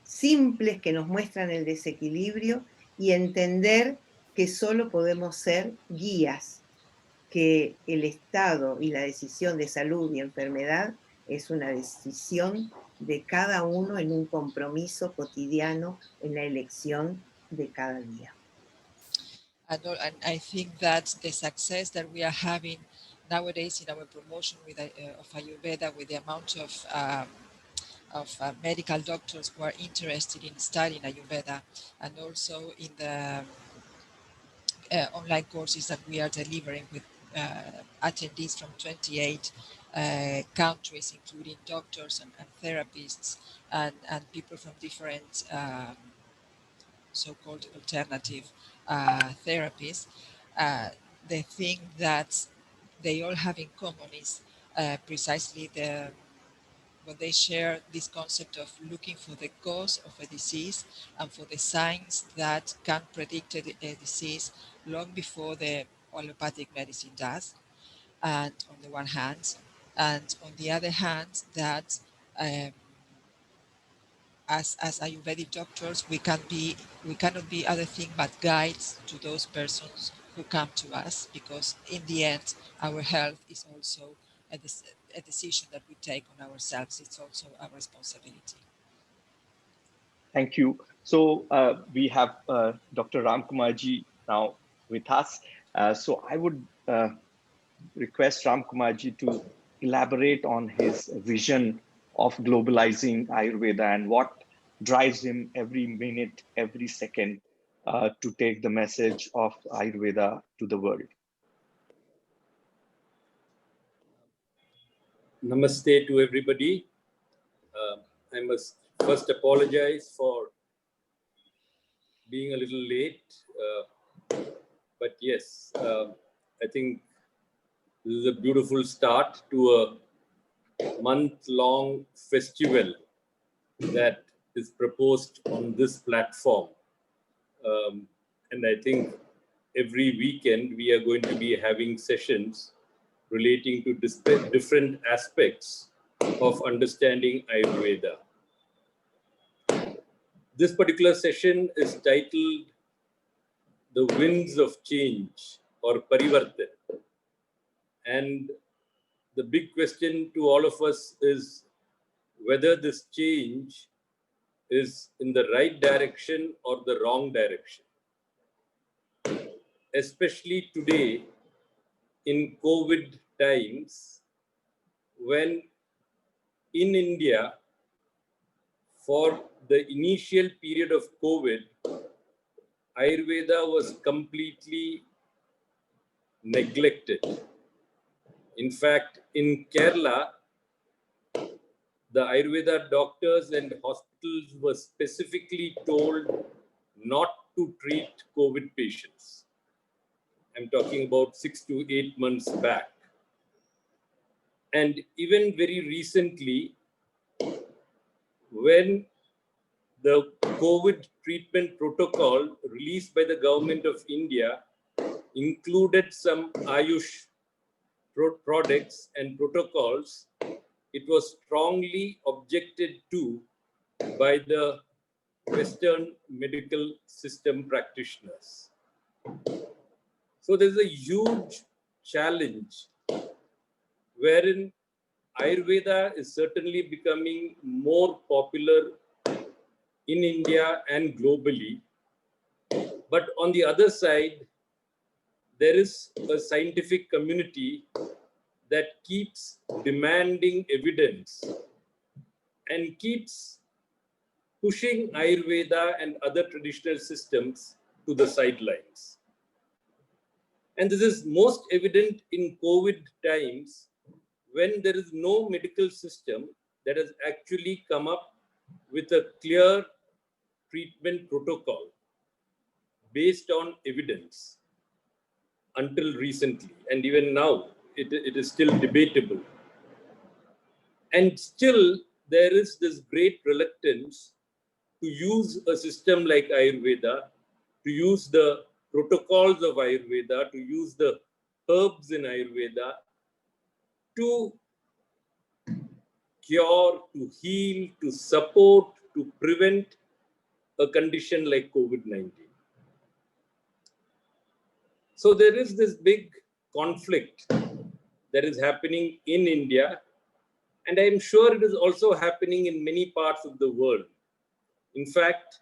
simples que nos muestran el desequilibrio y entender que solo podemos ser guías, que el estado y la decisión de salud y enfermedad es una decisión de cada uno en un compromiso cotidiano en la elección de cada día. And I think that the success that we are having nowadays in our promotion of Ayurveda, with the amount of medical doctors who are interested in studying Ayurveda, and also in the online courses that we are delivering with attendees from 28 countries, including doctors and therapists and people from different so-called alternative therapies. The thing that they all have in common is precisely when they share this concept of looking for the cause of a disease and for the signs that can predict a disease long before the allopathic medicine does, and on the one hand, and on the other hand, that as Ayurvedic doctors, we cannot be other thing but guides to those persons who come to us, because in the end, our health is also a decision that we take on ourselves. It's also our responsibility. Thank you. So we have Dr. Ramkumar ji now with us. So I would request Ramkumar ji to elaborate on his vision of globalizing Ayurveda and what drives him every minute, every second to take the message of Ayurveda to the world. Namaste to everybody. I must first apologize for being a little late, but yes, I think this is a beautiful start to a month-long festival that is proposed on this platform. And I think every weekend we are going to be having sessions relating to different aspects of understanding Ayurveda. This particular session is titled The Winds of Change or Parivartana. And the big question to all of us is whether this change is in the right direction or the wrong direction. Especially today in COVID times, when in India, for the initial period of COVID, Ayurveda was completely neglected. In fact, in Kerala, the Ayurveda doctors and hospitals were specifically told not to treat COVID patients. I'm talking about 6 to 8 months back. And even very recently, when the COVID treatment protocol released by the government of India included some Ayush products and protocols, it was strongly objected to by the Western medical system practitioners. So there's a huge challenge wherein Ayurveda is certainly becoming more popular in India and globally. But on the other side, there is a scientific community that keeps demanding evidence and keeps pushing Ayurveda and other traditional systems to the sidelines. And this is most evident in COVID times, when there is no medical system that has actually come up with a clear treatment protocol based on evidence until recently. And even now, it is still debatable. And still, there is this great reluctance to use a system like Ayurveda, to use the protocols of Ayurveda, to use the herbs in Ayurveda to cure, to heal, to support, to prevent a condition like COVID-19. So there is this big conflict that is happening in India, and I'm sure it is also happening in many parts of the world. In fact,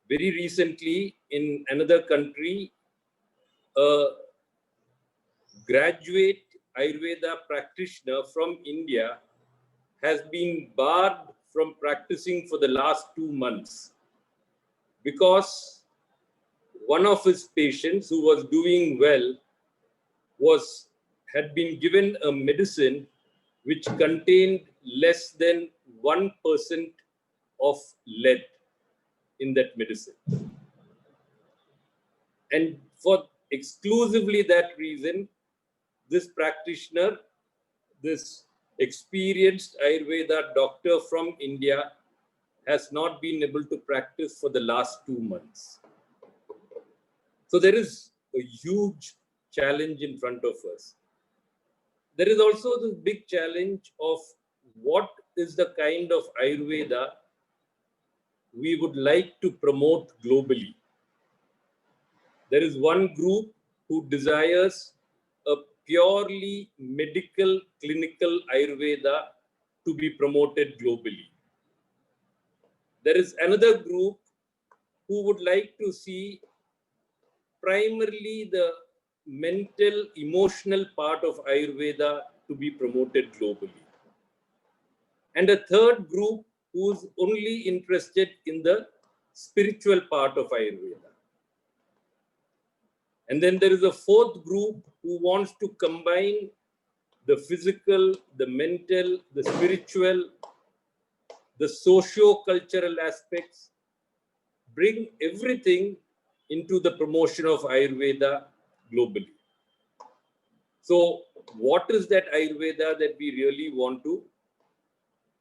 very recently in another country, a graduate Ayurveda practitioner from India has been barred from practicing for the last 2 months because one of his patients who was doing well had been given a medicine which contained less than 1% of lead in that medicine. And for exclusively that reason, this practitioner, this experienced Ayurveda doctor from India, has not been able to practice for the last 2 months. So there is a huge challenge in front of us. There is also this big challenge of what is the kind of Ayurveda we would like to promote globally. There is one group who desires a purely medical, clinical Ayurveda to be promoted globally. There is another group who would like to see primarily the mental, emotional part of Ayurveda to be promoted globally. And a third group who's only interested in the spiritual part of Ayurveda. And then there is a fourth group who wants to combine the physical, the mental, the spiritual, the socio-cultural aspects, bring everything into the promotion of Ayurveda globally. So what is that Ayurveda that we really want to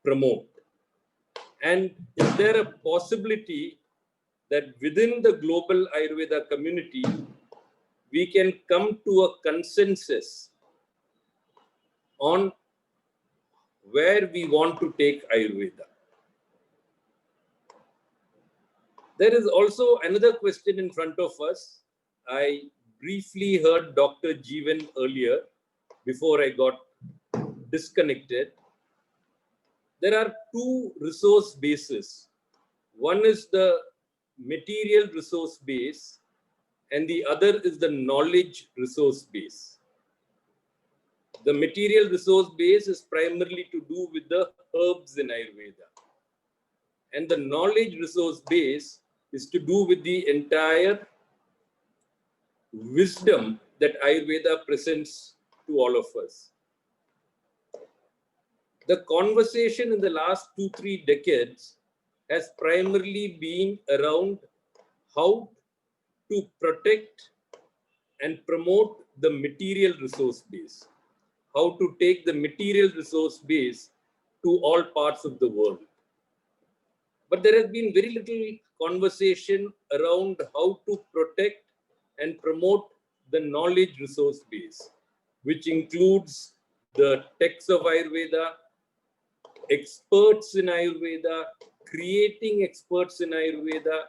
promote? And is there a possibility that within the global Ayurveda community, we can come to a consensus on where we want to take Ayurveda? There is also another question in front of us. I briefly heard Dr. Jeevan earlier before I got disconnected. There are two resource bases. One is the material resource base and the other is the knowledge resource base. The material resource base is primarily to do with the herbs in Ayurveda. And the knowledge resource base is to do with the entire wisdom that Ayurveda presents to all of us. The conversation in the last 2-3 decades has primarily been around how to protect and promote the material resource base, how to take the material resource base to all parts of the world. But there has been very little conversation around how to protect and promote the knowledge resource base, which includes the texts of Ayurveda, experts in Ayurveda, creating experts in Ayurveda.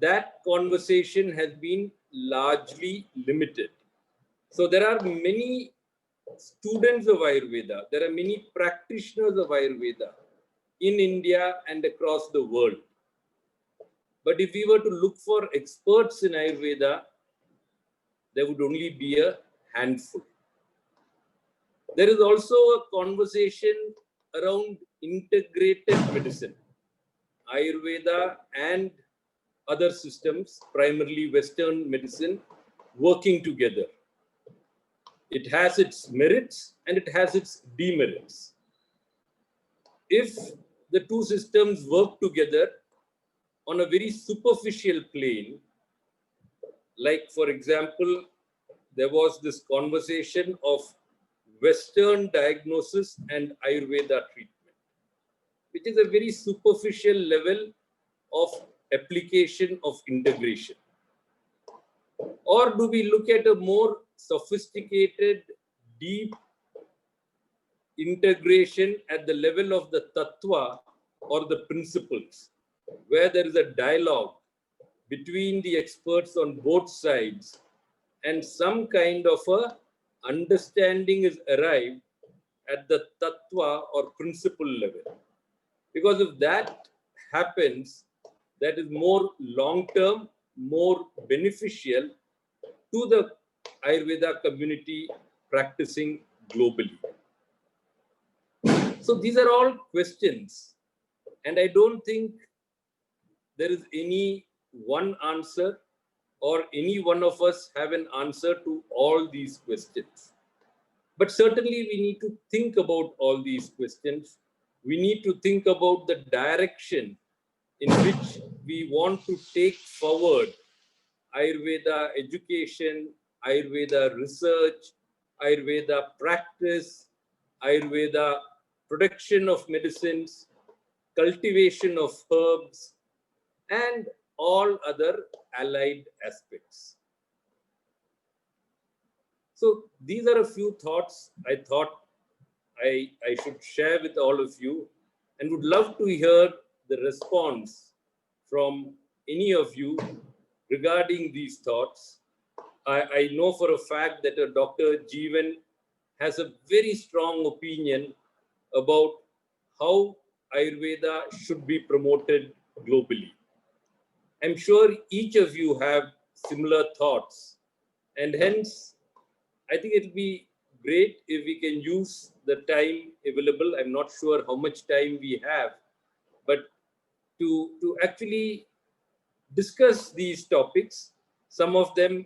That conversation has been largely limited. So there are many students of Ayurveda, there are many practitioners of Ayurveda in India and across the world. But if we were to look for experts in Ayurveda, there would only be a handful. There is also a conversation around integrated medicine, Ayurveda and other systems, primarily Western medicine, working together. It has its merits and it has its demerits. If the two systems work together on a very superficial plane, like for example, there was this conversation of Western diagnosis and Ayurveda treatment, which is a very superficial level of application of integration. Or do we look at a more sophisticated, deep integration at the level of the tattva or the principles, where there is a dialogue between the experts on both sides and some kind of a understanding is arrived at the tattva or principle level? Because if that happens, that is more long-term, more beneficial to the Ayurveda community practicing globally. So these are all questions, and I don't think there is any one answer or any one of us have an answer to all these questions. But certainly we need to think about all these questions. We need to think about the direction in which we want to take forward Ayurveda education, Ayurveda research, Ayurveda practice, Ayurveda production of medicines, cultivation of herbs, and all other allied aspects. So these are a few thoughts I thought I should share with all of you, and would love to hear the response from any of you regarding these thoughts. I know for a fact that Dr. Jeevan has a very strong opinion about how Ayurveda should be promoted globally. I'm sure each of you have similar thoughts, and hence I think it'll be great if we can use the time available. I'm not sure how much time we have, but to actually discuss these topics. Some of them,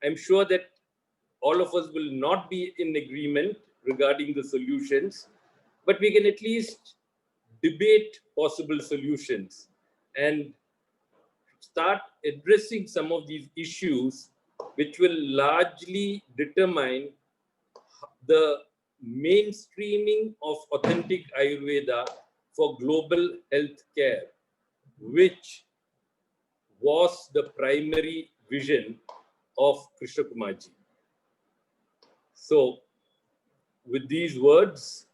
I'm sure that all of us will not be in agreement regarding the solutions, but we can at least debate possible solutions and start addressing some of these issues, which will largely determine the mainstreaming of authentic Ayurveda for global health care, which was the primary vision of Krishna Kumarji. So, with these words,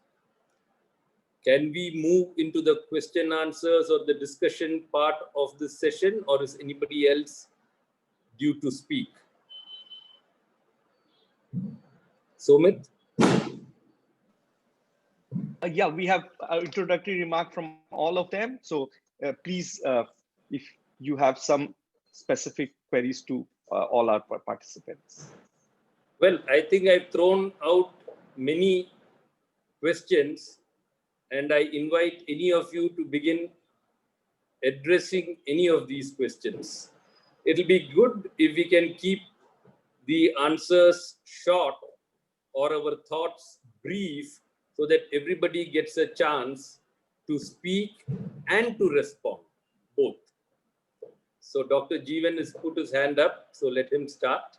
Can we move into the question answers or the discussion part of this session, or is anybody else due to speak? Somit? Yeah, we have introductory remark from all of them. So please, if you have some specific queries to all our participants. Well, I think I've thrown out many questions, and I invite any of you to begin addressing any of these questions. It'll be good if we can keep the answers short or our thoughts brief, so that everybody gets a chance to speak and to respond, both. So Dr. Jeevan has put his hand up, so let him start.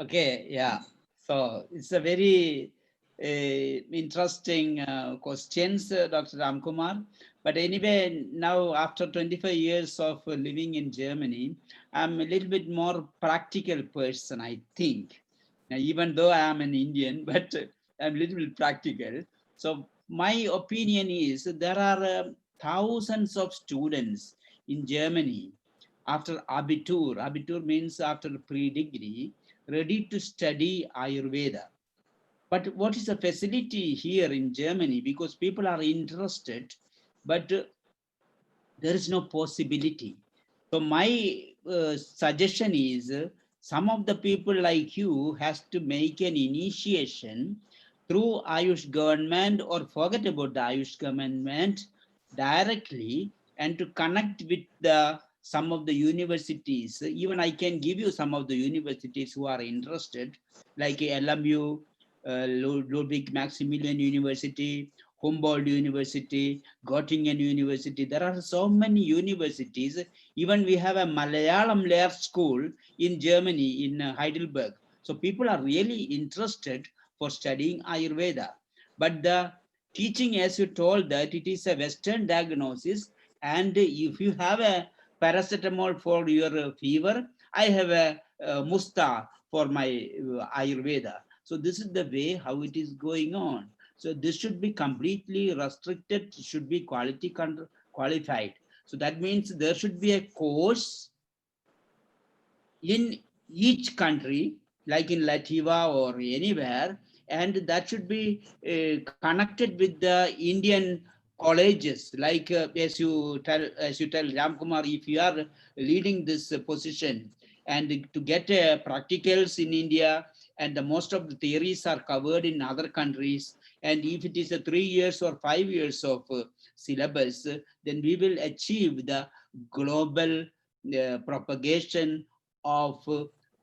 Okay, yeah. So it's a very interesting questions, Dr. Ramkumar. But anyway, now after 25 years of living in Germany, I'm a little bit more practical person, I think. Now, even though I am an Indian, but I'm a little bit practical. So my opinion is there are thousands of students in Germany after Abitur. Abitur means after pre-degree, ready to study Ayurveda. But what is the facility here in Germany? Because people are interested, but there is no possibility. So my suggestion is some of the people like you has to make an initiation through Ayush government, or forget about the Ayush government directly, and to connect with some of the universities. Even I can give you some of the universities who are interested, like LMU, Ludwig Maximilian University, Humboldt University, Göttingen University. There are so many universities. Even we have a Malayalam layer school in Germany, in Heidelberg. So people are really interested for studying Ayurveda. But the teaching, as you told, that it is a Western diagnosis, and if you have a paracetamol for your fever, I have a musta for my Ayurveda. So this is the way how it is going on. So this should be completely restricted, should be quality qualified. So that means there should be a course in each country, like in Latvia or anywhere, and that should be connected with the Indian colleges. Like as you tell Ramkumar, if you are leading this position, and to get practicals in India, and most of the theories are covered in other countries, and if it is a 3 years or 5 years of syllabus, then we will achieve the global propagation of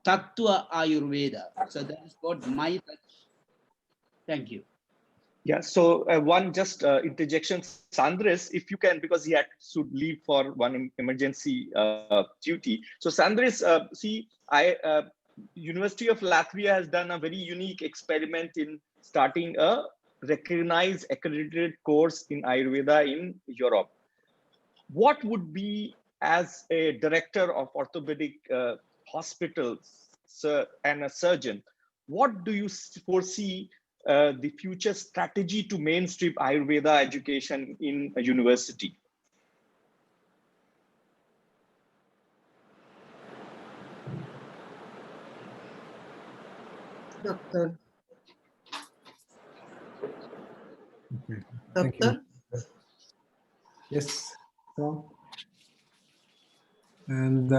Tattva Ayurveda. So that is what my thank you. Yeah, so one just interjection, Sandris, if you can, because he had to leave for one emergency duty. So Sandris, see, University of Latvia has done a very unique experiment in starting a recognized accredited course in Ayurveda in Europe. What would be, as a director of orthopedic hospitals and a surgeon, what do you foresee the future strategy to mainstream Ayurveda education in a university? Doctor. Okay. Doctor? Yes. So, and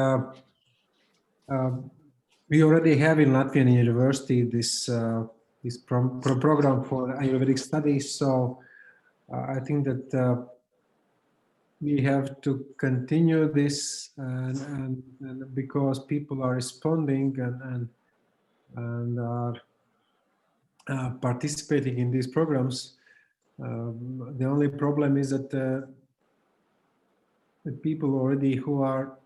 we already have in Latvian University this program for Ayurvedic studies. So I think that we have to continue this, and because people are responding and are participating in these programs. The only problem is that the people already who are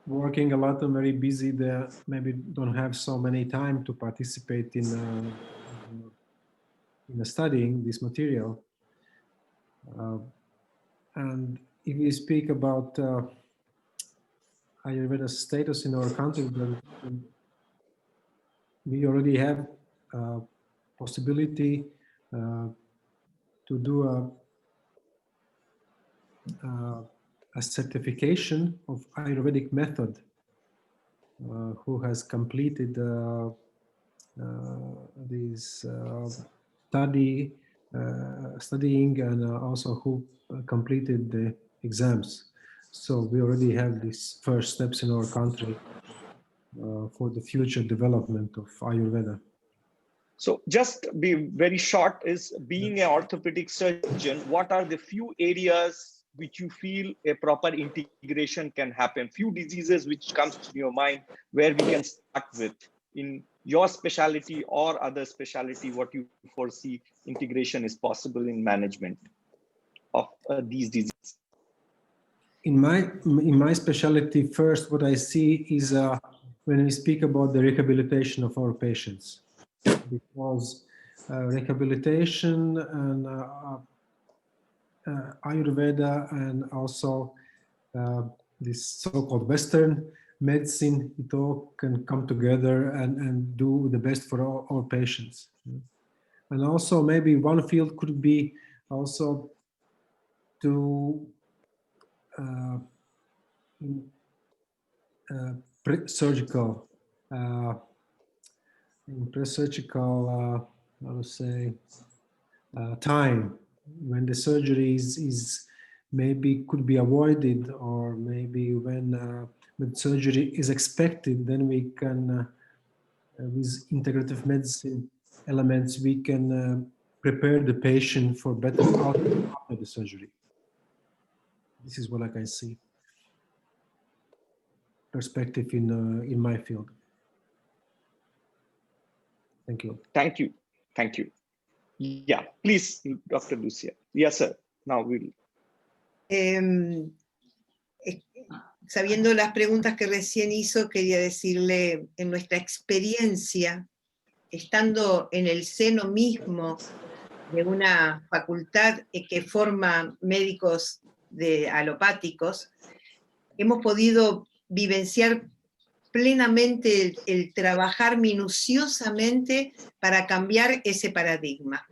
working a lot and very busy, they maybe don't have so many time to participate in studying this material. And if we speak about Ayurveda status in our country, then we already have possibility to do a certification of Ayurvedic method, who has completed this studying and also who completed the exams. So we already have these first steps in our country for the future development of Ayurveda. So just be very short, is being an orthopedic surgeon, what are the few areas which you feel a proper integration can happen? Few diseases which comes to your mind where we can start with in your specialty or other specialty, what you foresee integration is possible in management of these diseases? In my specialty, first, what I see is when we speak about the rehabilitation of our patients, because rehabilitation and Ayurveda and also this so-called Western medicine, it all can come together and do the best for our patients. And also maybe one field could be also to pre-surgical, how to say, time when the surgery is maybe could be avoided, or maybe when surgery is expected, then we can, with integrative medicine elements, we can prepare the patient for better outcome after the surgery. This is what I can see. Perspective in my field. Thank you. Thank you. Thank you. Yeah, please, Dr. Lucia. Yes, sir. Now we'll. Sabiendo las preguntas que recién hizo, quería decirle, en nuestra experiencia, estando en el seno mismo de una facultad que forma médicos alopáticos, hemos podido vivenciar plenamente el trabajar minuciosamente para cambiar ese paradigma.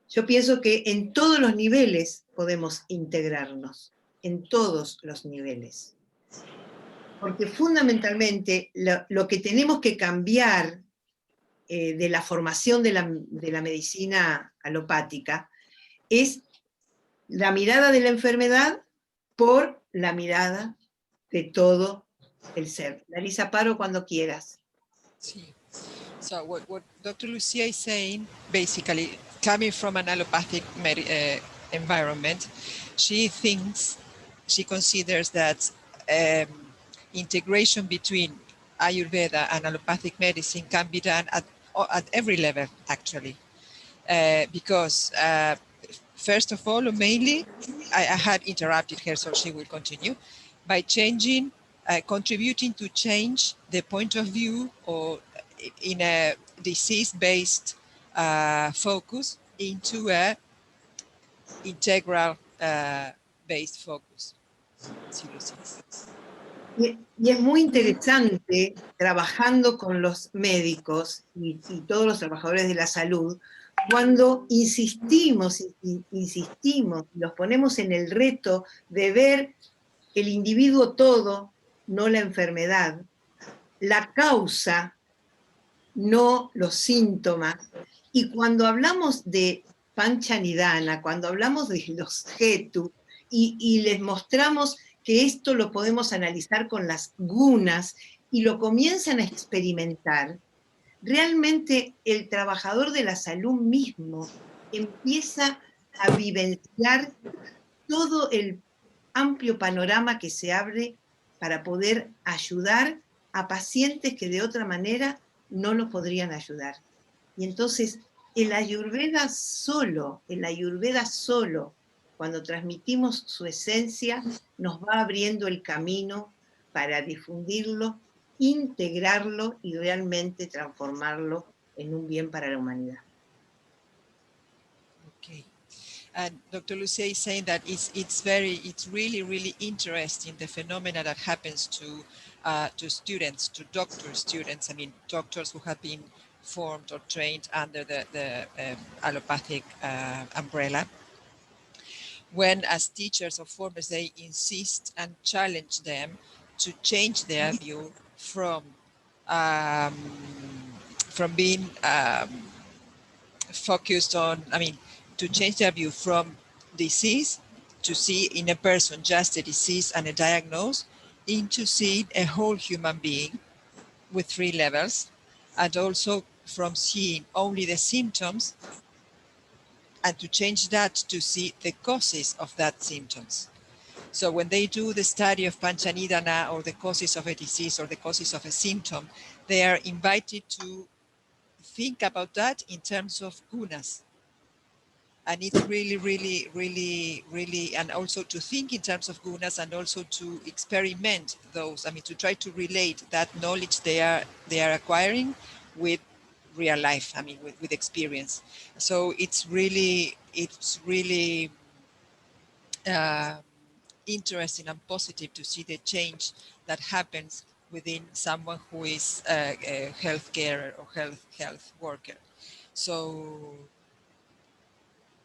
Yo pienso que en todos los niveles podemos integrarnos, en todos los niveles. Porque fundamentalmente lo que tenemos que cambiar de la formación de la medicina alopática es la mirada de la enfermedad por la mirada de todo el ser. Larisa, paro cuando quieras. Sí. So what Dr. Lucia is saying, basically, coming from an allopathic environment, she considers that integration between Ayurveda and allopathic medicine can be done at every level, actually. Because first of all, mainly, I had interrupted her, so she will continue, by changing, contributing to change the point of view or in a disease-based focus into a integral based focus. Y es muy interesante trabajando con los médicos y todos los trabajadores de la salud, cuando insistimos, los ponemos en el reto de ver el individuo todo, no la enfermedad, la causa, no los síntomas. Y cuando hablamos de Panchanidana, cuando hablamos de los Hetu, y les mostramos que esto lo podemos analizar con las gunas y lo comienzan a experimentar, realmente el trabajador de la salud mismo empieza a vivenciar todo el amplio panorama que se abre para poder ayudar a pacientes que de otra manera no lo podrían ayudar. Y entonces el Ayurveda solo, cuando transmitimos su esencia, nos va abriendo el camino para difundirlo, integrarlo y realmente transformarlo en un bien para la humanidad. Okay. And Dr. Lucia is saying that it's really interesting, the phenomena that happens to students, to doctor students. I mean, doctors who have been formed or trained under the allopathic umbrella. When as teachers or formers, they insist and challenge them to change their view from being focused on, to change their view from disease to see in a person just a disease and a diagnosis, into seeing a whole human being with 3 levels, and also from seeing only the symptoms and to change that to see the causes of that symptoms. So when they do the study of Panchanidana or the causes of a disease or the causes of a symptom, they are invited to think about that in terms of gunas. And it's really, and also to think in terms of gunas and also to experiment those, to try to relate that knowledge they are acquiring with real life, with experience. So it's really interesting and positive to see the change that happens within someone who is a healthcare or health worker. So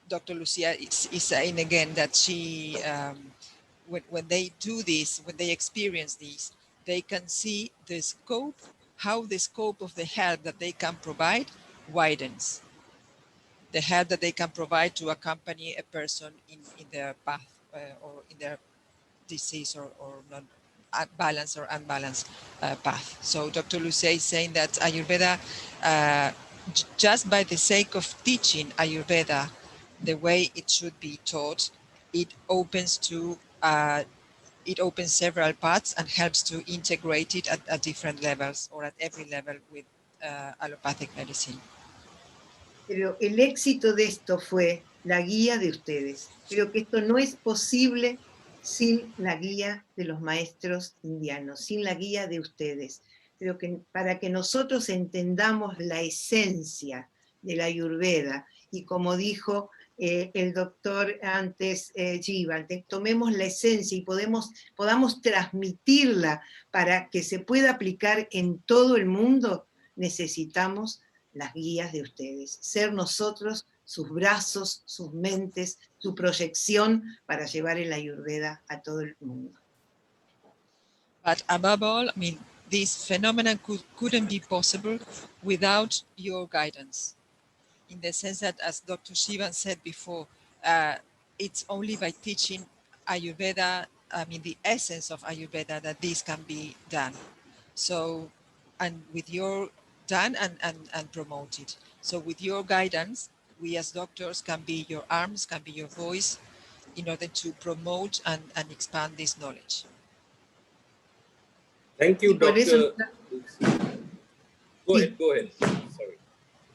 Dr. Lucia is saying again that she, when they do this, when they experience this, they can see the scope, how the scope of the help that they can provide widens. The help that they can provide to accompany a person in their path or in their disease or non balanced or unbalanced path. So Dr. Lucia is saying that Ayurveda, just by the sake of teaching Ayurveda the way it should be taught, it opens several paths and helps to integrate it at different levels or at every level with allopathic medicine. Pero el éxito de esto fue la guía de ustedes. Creo que esto no es posible sin la guía de los maestros indianos, sin la guía de ustedes. Creo que para que nosotros entendamos la esencia de la Ayurveda, y como dijo el doctor antes, Jeevan, tomemos la esencia y podamos transmitirla para que se pueda aplicar en todo el mundo, necesitamos las guías de ustedes, ser nosotros sus brazos, sus mentes, su proyección para llevar el Ayurveda a todo el mundo. But above all, this phenomenon couldn't be possible without your guidance. In the sense that, as Dr. Jeevan said before, it's only by teaching Ayurveda, the essence of Ayurveda, that this can be done. So, and with your done and promoted. So with your guidance, we as doctors can be your arms, can be your voice in order to promote and expand this knowledge. Thank you, Dr. Go ahead. Sorry.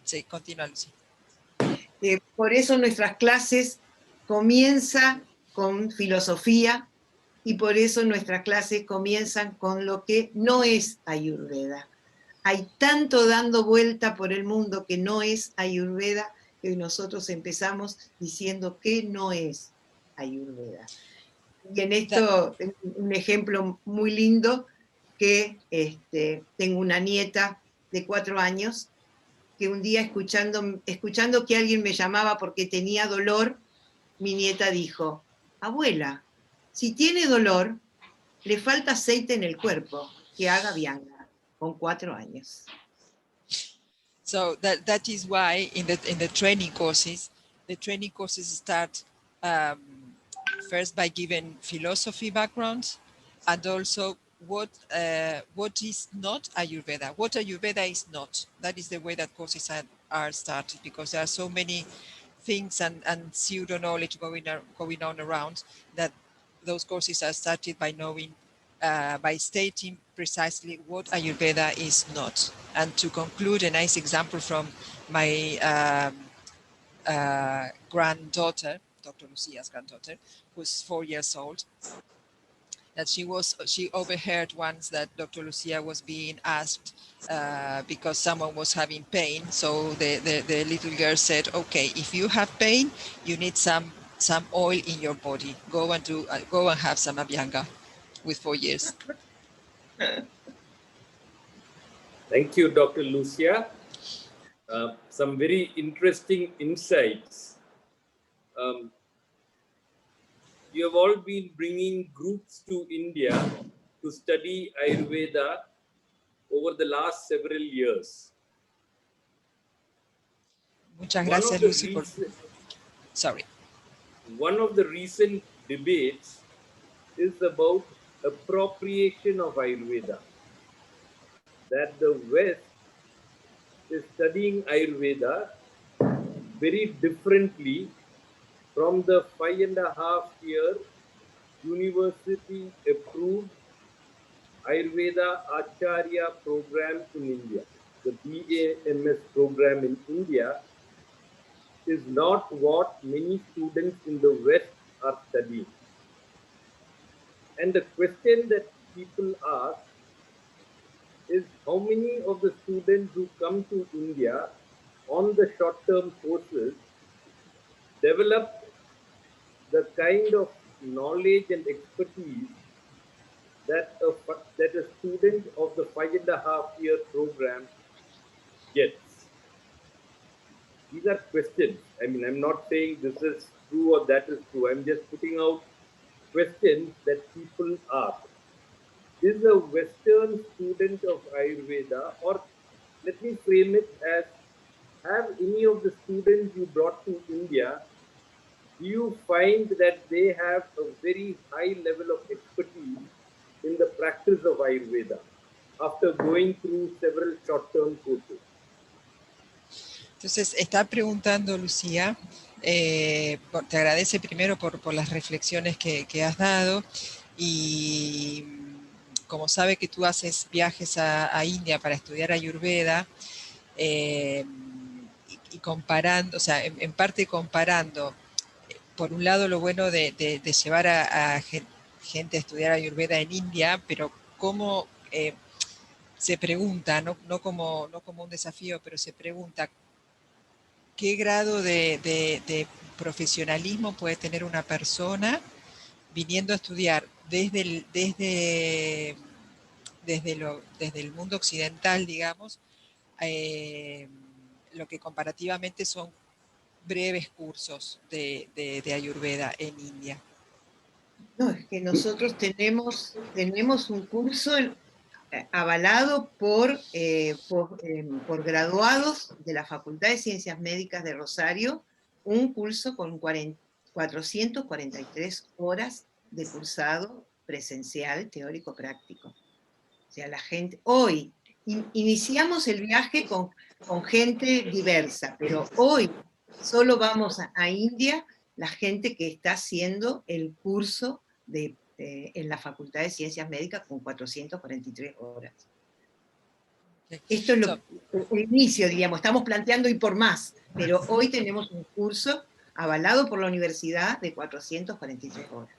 Sí, continúa, Lucia. Por eso nuestras clases comienzan con filosofía y por eso nuestras clases comienzan con lo que no es Ayurveda. Hay tanto dando vuelta por el mundo que no es Ayurveda, que nosotros empezamos diciendo que no es Ayurveda. Y en esto tengo un ejemplo muy lindo, que tengo una nieta de 4 años, que un día escuchando que alguien me llamaba porque tenía dolor, mi nieta dijo: abuela, si tiene dolor, le falta aceite en el cuerpo, que haga bianga. Con 4 años. So that is why in the training courses start first by giving philosophy background and also what is not Ayurveda, what Ayurveda is not. That is the way that courses are started, because there are so many things and pseudo knowledge going on around, that those courses are started by knowing, by stating precisely what Ayurveda is not. And to conclude, a nice example from my granddaughter, Dr. Lucia's granddaughter, who's 4 years old, that she overheard once that Dr. Lucia was being asked because someone was having pain. So the little girl said, okay, if you have pain, you need some oil in your body. Go and have some abhyanga. With 4 years. Thank you, Dr. Lucia. some very interesting insights. You have all been bringing groups to India to study Ayurveda over the last several years. Muchas gracias, Lucy, por... Sorry. One of the recent debates is about appropriation of Ayurveda. That the West is studying Ayurveda very differently from the 5.5-year university approved Ayurveda Acharya program in India. The BAMS program in India is not what many students in the West are studying. And the question that people ask is how many of the students who come to India on the short-term courses develop the kind of knowledge and expertise that a student of the 5.5-year program gets. These are questions. I mean, I'm not saying this is true or that is true. I'm just putting out questions that people ask. Is a Western student of Ayurveda, or let me frame it as, have any of the students you brought to India, do you find that they have a very high level of expertise in the practice of Ayurveda after going through several short-term courses? Entonces, está preguntando Lucía, te agradece primero por las reflexiones que has dado, y como sabe que tú haces viajes a India para estudiar Ayurveda, y comparando, o sea, en parte comparando, por un lado lo bueno de llevar a gente a estudiar Ayurveda en India, pero cómo se pregunta, no como un desafío, pero se pregunta qué grado de profesionalismo puede tener una persona viniendo a estudiar desde el mundo occidental, digamos, lo que comparativamente son breves cursos de Ayurveda en India. No, es que nosotros tenemos un curso avalado por graduados de la Facultad de Ciencias Médicas de Rosario, un curso con 443 horas de cursado presencial, teórico, práctico. O sea, la gente, hoy, iniciamos el viaje con gente diversa, pero hoy solo vamos a India la gente que está haciendo el curso en la Facultad de Ciencias Médicas con 443 horas. Esto es el inicio, digamos, estamos planteando ir por más, pero hoy tenemos un curso avalado por la universidad de 443 horas.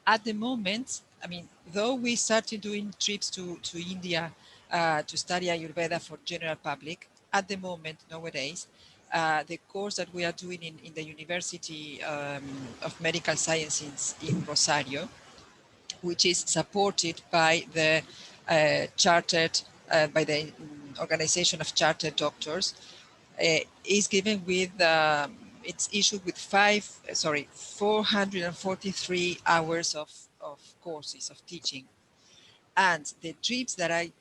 At the moment, I mean, though we started doing trips to India to study Ayurveda for general public, at the moment, nowadays, the course that we are doing in the University of Medical Sciences in Rosario, which is supported by the by the Organization of Chartered Doctors, is given with, it's issued with 443 hours of courses of teaching. And the trips that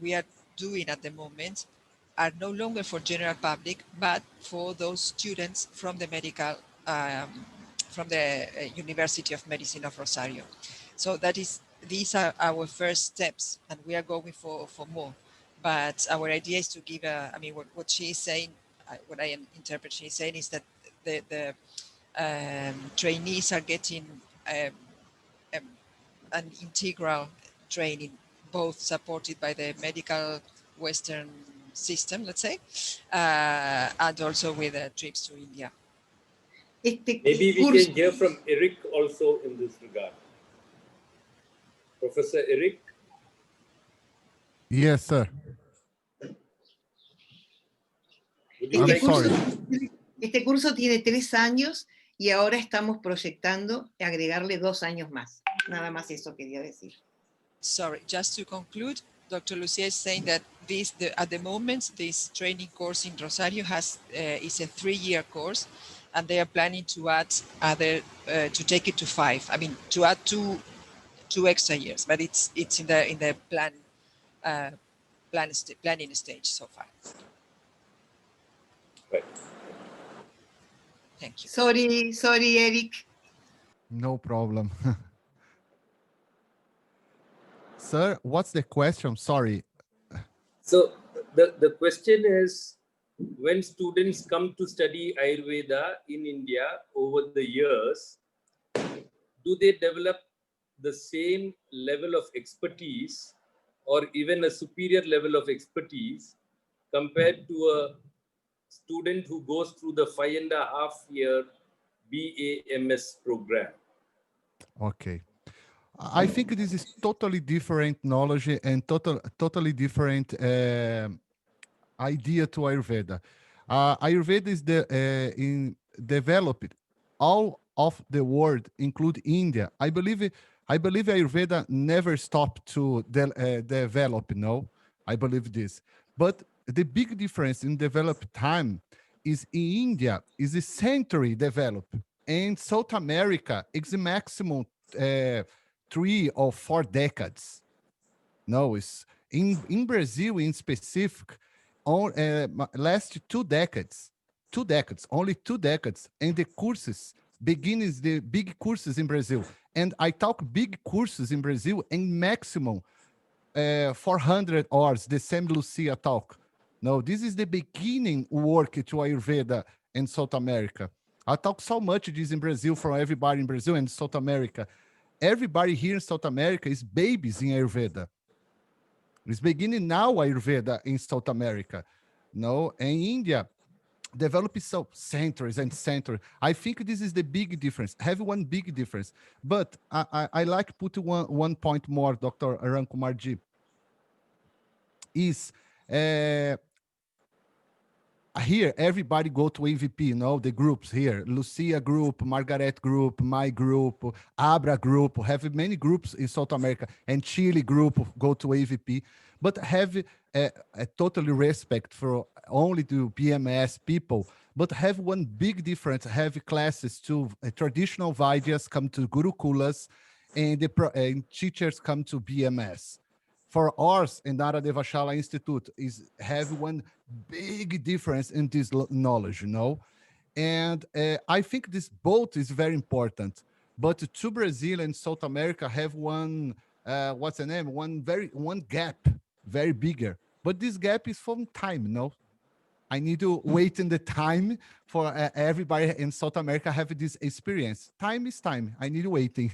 we are doing at the moment are no longer for general public, but for those students from the medical, from the University of Medicine of Rosario. So these are our first steps, and we are going for more. But our idea is to give I mean, what she is saying, what I interpret she is saying is that the trainees are getting an integral training, both supported by the medical Western system, let's say, and also with trips to India. Maybe we can hear from Erick also in this regard. Professor Erick? Yes, sir. Este curso tiene 3 años y ahora estamos proyectando agregarle 2 años más. Nada más eso quería decir. Sorry, just to conclude, Dr. Lucia is saying that at the moment, this training course in Rosario is a 3-year course, and they are planning to add to take it to 5. I mean, to add two extra years, but it's in the planning stage so far. Right. Thank you. Sorry, Erick. No problem. Sir, what's the question? Sorry. So the question is, when students come to study Ayurveda in India over the years, do they develop the same level of expertise or even a superior level of expertise compared to a student who goes through the 5.5-year BAMS program? Okay. I think this is totally different knowledge and totally different idea to Ayurveda. Ayurveda is developed all of the world, include India. I believe Ayurveda never stopped to develop. No, I believe this. But the big difference in developed time is in India is a century developed, and South America is a maximum 3 or 4 decades. No, it's in Brazil in specific, on last 2 decades, only 2 decades, and the courses begins the big courses in Brazil. And I talk big courses in Brazil and maximum 400 hours, the same Lucia talk. No, this is the beginning work to Ayurveda in South America. I talk so much this in Brazil for everybody in Brazil and South America. Everybody here in South America is babies in Ayurveda. It's beginning now Ayurveda in South America. No, and India developed so centuries and centuries. I think this is the big difference. Have one big difference. But I like put one point more, Dr. Ramkumar ji, is here everybody go to AVP, the groups here, Lucia group, Margarete group, my group, Abra group, have many groups in South America, and Chile group go to AVP, but have a totally respect for only the PMS people, but have one big difference, have classes to traditional Vaidyas come to Gurukulas, and teachers come to BMS. For ours in Naradeva Shala Institute have one big difference in this knowledge, and I think this both is very important. But to Brazil and South America have one one gap, very bigger. But this gap is from time, I need to wait in the time for everybody in South America have this experience. Time is time. I need waiting.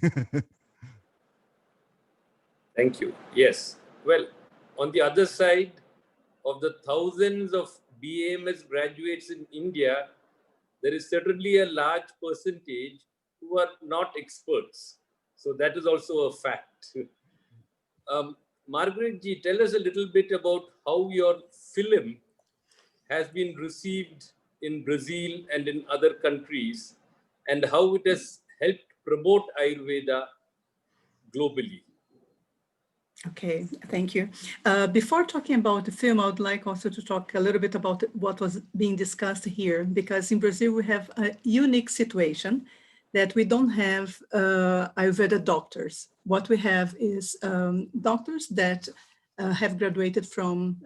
Thank you. Yes. Well, on the other side of the thousands of BAMS graduates in India, there is certainly a large percentage who are not experts. So that is also a fact. Margarete ji, tell us a little bit about how your film has been received in Brazil and in other countries, and how it has helped promote Ayurveda globally. Okay, thank you. Before talking about the film, I would like also to talk a little bit about what was being discussed here, because in Brazil we have a unique situation that we don't have Ayurveda doctors. What we have is doctors that have graduated from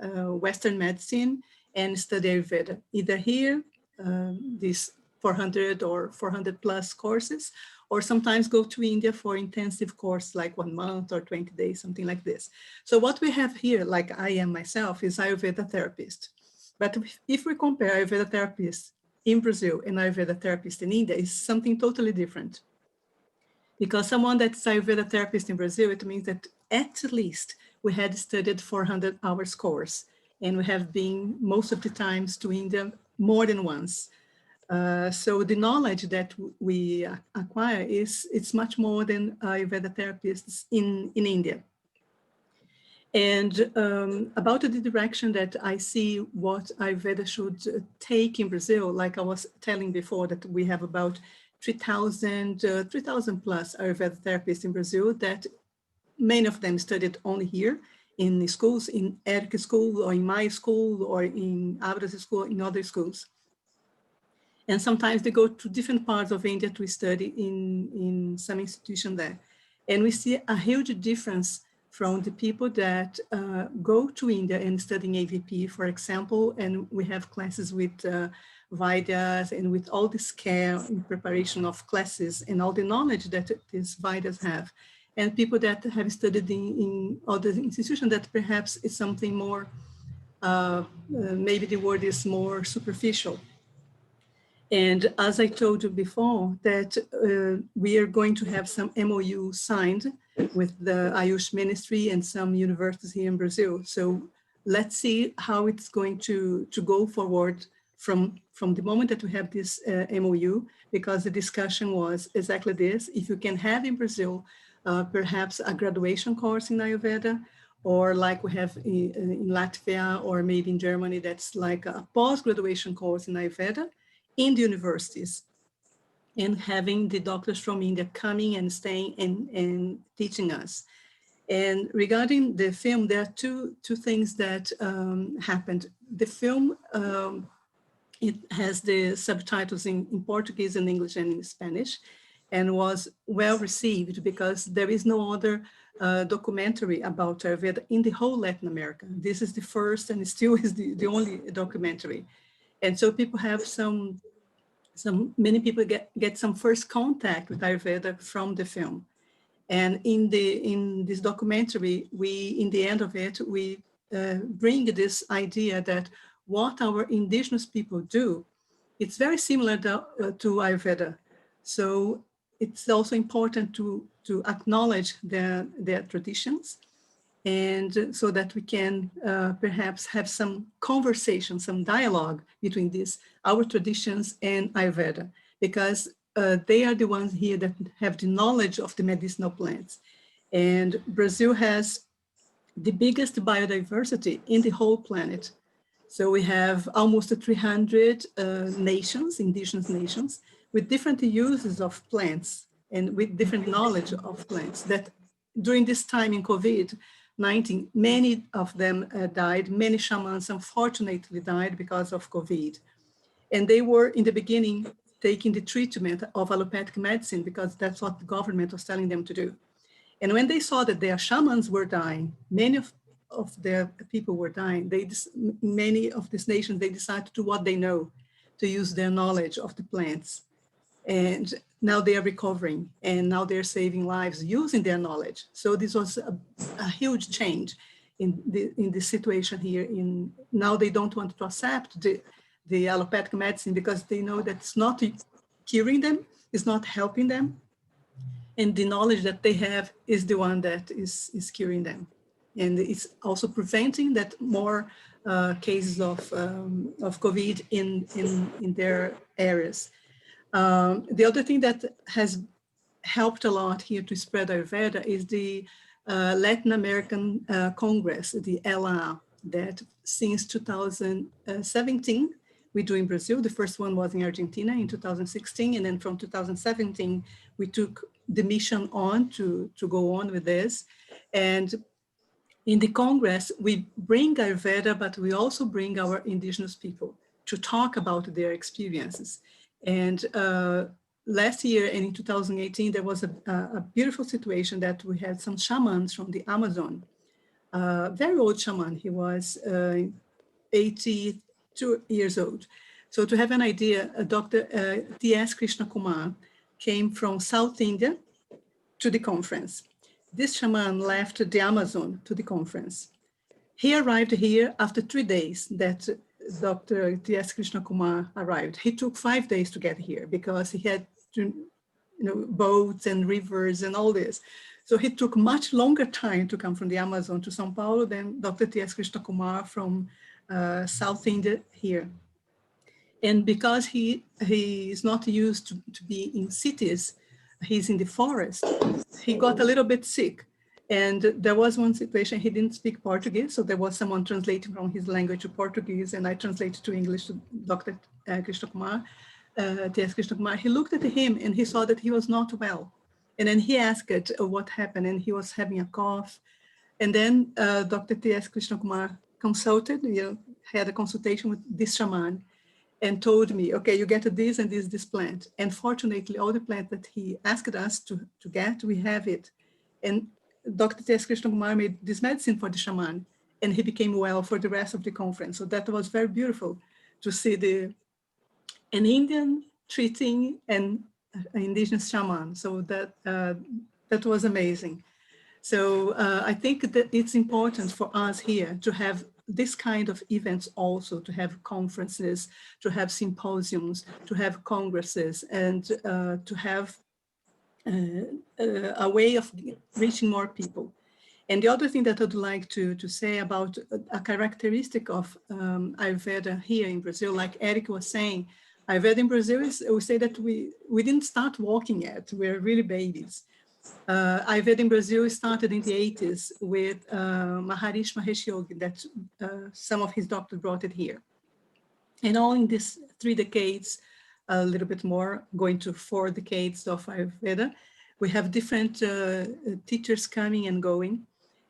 Western medicine and study Ayurveda, either here, these 400 or 400 plus courses, or sometimes go to India for intensive course, like 1 month or 20 days, something like this. So what we have here, like I am myself, is Ayurveda therapist. But if we compare Ayurveda therapist in Brazil and Ayurveda therapist in India, is something totally different. Because someone that's Ayurveda therapist in Brazil, it means that at least we had studied 400 hours course, and we have been most of the times to India more than once. So the knowledge that we acquire it's much more than Ayurveda therapists in India. And about the direction that I see what Ayurveda should take in Brazil, like I was telling before, that we have about 3,000 plus Ayurveda therapists in Brazil, that many of them studied only here, in the schools, in Erick's school or in my school or in Avra's school, in other schools. And sometimes they go to different parts of India to study in some institution there. And we see a huge difference from the people that go to India and study in AVP, for example, and we have classes with Vaidyas and with all this care in preparation of classes and all the knowledge that these Vaidyas have. And people that have studied in other institutions that perhaps is something more, maybe the word is more superficial. And as I told you before, that we are going to have some MOU signed with the Ayush Ministry and some universities here in Brazil. So let's see how it's going to go forward from the moment that we have this MOU, because the discussion was exactly this. If you can have in Brazil, perhaps a graduation course in Ayurveda, or like we have in Latvia or maybe in Germany, that's like a post-graduation course in Ayurveda in the universities, and having the doctors from India coming and staying and teaching us. And regarding the film, there are two things that happened. The film, it has the subtitles in Portuguese and English and in Spanish, and was well received because there is no other documentary about Ayurveda in the whole Latin America. This is the first and still is the only documentary. And so people have many people get some first contact with Ayurveda from the film. And in this documentary, in the end of it, we bring this idea that what our indigenous people do, it's very similar to Ayurveda. So it's also important to acknowledge their traditions, and so that we can perhaps have some conversation, some dialogue between our traditions and Ayurveda, because they are the ones here that have the knowledge of the medicinal plants. And Brazil has the biggest biodiversity in the whole planet. So we have almost 300 nations, indigenous nations, with different uses of plants and with different knowledge of plants that during this time in COVID-19, many of them died. Many shamans unfortunately died because of COVID. And they were in the beginning taking the treatment of allopathic medicine because that's what the government was telling them to do. And when they saw that their shamans were dying, many of their people were dying, many of these nations, they decided to do what they know, to use their knowledge of the plants. And now they are recovering, and now they're saving lives using their knowledge. So this was a huge change in the situation here. Now they don't want to accept the allopathic medicine because they know that it's not curing them, it's not helping them, and the knowledge that they have is the one that is curing them, and it's also preventing that more cases of COVID in their areas. The other thing that has helped a lot here to spread Ayurveda is the Latin American Congress, the LA, that since 2017, we do in Brazil. The first one was in Argentina in 2016. And then from 2017, we took the mission on to go on with this. And in the Congress, we bring Ayurveda, but we also bring our indigenous people to talk about their experiences. And last year and in 2018, there was a beautiful situation that we had some shamans from the Amazon, very old shaman. He was 82 years old. So to have an idea, Dr. T.S. Krishna Kumar came from South India to the conference. This shaman left the Amazon to the conference. He arrived here after 3 days that Dr. T.S. Krishna Kumar arrived. He took 5 days to get here because he had boats and rivers and all this. So he took much longer time to come from the Amazon to São Paulo than Dr. T.S. Krishna Kumar from South India here. And because he is not used to be in cities, he's in the forest, he got a little bit sick. And there was one situation, he didn't speak Portuguese, so there was someone translating from his language to Portuguese, and I translated to English to Dr. Krishna Kumar, T.S. Krishna Kumar. He looked at him and he saw that he was not well. And then he asked what happened, and he was having a cough. And then Dr. T.S. Krishnakumar consulted, had a consultation with this shaman and told me, okay, you get this and this plant. And fortunately, all the plant that he asked us to get, we have it. And Dr. T.S. Krishnakumar made this medicine for the shaman, and he became well for the rest of the conference. So that was very beautiful to see an Indian treating an indigenous shaman. So that was amazing. So I think that it's important for us here to have this kind of events also, to have conferences, to have symposiums, to have congresses, and to have a way of reaching more people. And the other thing that I'd like to say about a characteristic of Ayurveda here in Brazil, like Erick was saying, Ayurveda in Brazil is, we say that we didn't start walking yet, we're really babies. Ayurveda in Brazil started in the 80s with Maharishi Mahesh Yogi, that some of his doctors brought it here. And all in these 3 decades, a little bit more, going to 4 decades of Ayurveda, we have different teachers coming and going.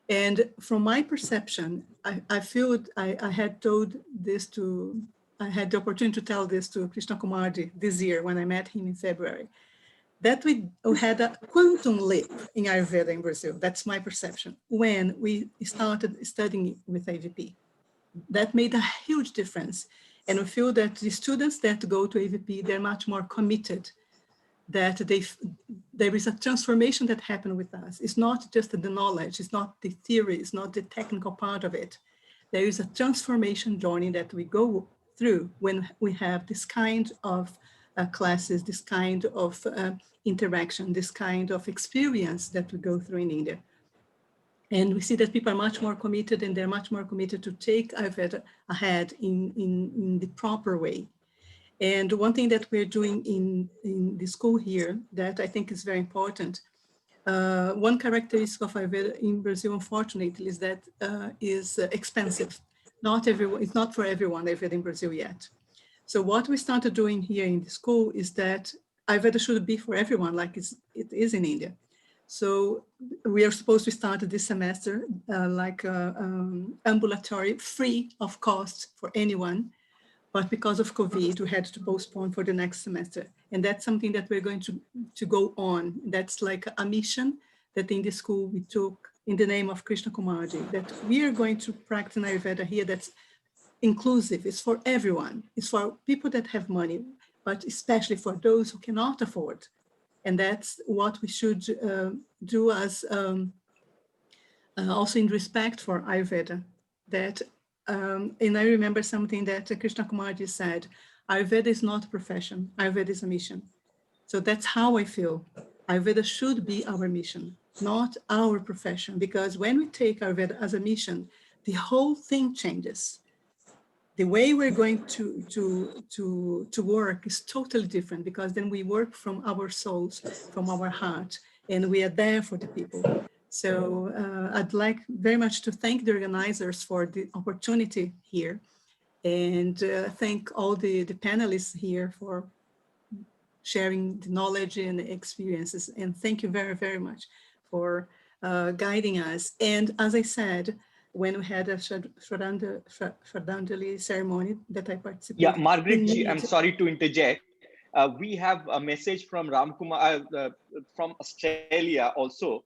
And from my perception, I feel I had told this to, I had the opportunity to tell this to Krishna Kumarji this year when I met him in February, that we had a quantum leap in Ayurveda in Brazil. That's my perception. When we started studying with AVP, that made a huge difference. And we feel that the students that go to AVP, they're much more committed, that there is a transformation that happened with us. It's not just the knowledge, it's not the theory, it's not the technical part of it. There is a transformation journey that we go through when we have this kind of classes, this kind of interaction, this kind of experience that we go through in India. And we see that people are much more committed, and they're much more committed to take Ayurveda ahead in the proper way. And one thing that we're doing in the school here that I think is very important, one characteristic of Ayurveda in Brazil, unfortunately, is that is expensive. Not everyone, it's not for everyone, Ayurveda in Brazil yet. So what we started doing here in the school is that Ayurveda should be for everyone, like it is in India. So we are supposed to start this semester like ambulatory, free of cost for anyone. But because of COVID, we had to postpone for the next semester. And that's something that we're going to go on. That's like a mission that in the school we took in the name of Krishna Kumarji, that we are going to practice Ayurveda here that's inclusive. It's for everyone. It's for people that have money, but especially for those who cannot afford. And that's what we should do as also in respect for Ayurveda. That, and I remember something that Krishna Kumarji said, Ayurveda is not a profession, Ayurveda is a mission. So that's how I feel. Ayurveda should be our mission, not our profession, because when we take Ayurveda as a mission, the whole thing changes. The way we're going to work is totally different, because then we work from our souls, from our heart, and we are there for the people. So I'd like very much to thank the organizers for the opportunity here, and thank all the panelists here for sharing the knowledge and the experiences. And thank you very, very much for guiding us. And as I said, when we had a Shraddhanjali ceremony that I participated. Yeah, Margarete, I'm sorry to interject. We have a message from Ramkumar from Australia also.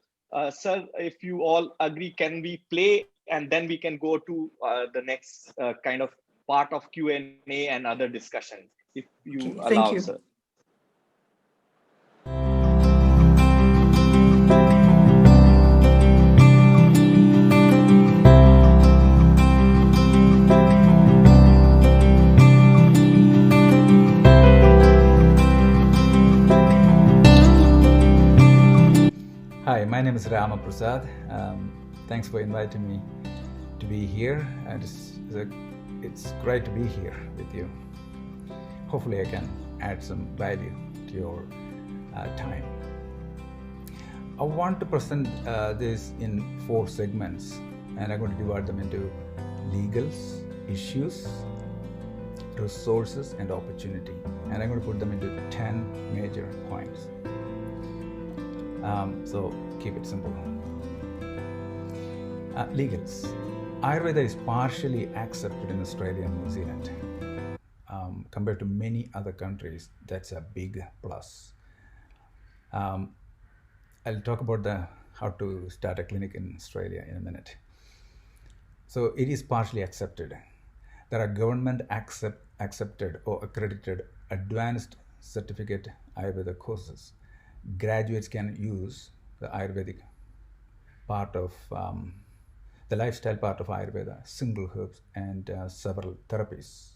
Sir, if you all agree, can we play and then we can go to the next kind of part of Q&A and other discussions, if you allow, sir. Hi, my name is Rama Prasad. Thanks for inviting me to be here. And it's great to be here with you. Hopefully I can add some value to your time. I want to present this in 4 segments, and I'm going to divide them into legals, issues, resources, and opportunity. And I'm going to put them into 10 major points. So keep it simple. Legals. Ayurveda is partially accepted in Australia and New Zealand. Compared to many other countries, that's a big plus. I'll talk about how to start a clinic in Australia in a minute. So it is partially accepted. There are government accepted or accredited advanced certificate Ayurveda courses. Graduates can use the Ayurvedic part of the lifestyle part of Ayurveda, single herbs, and several therapies.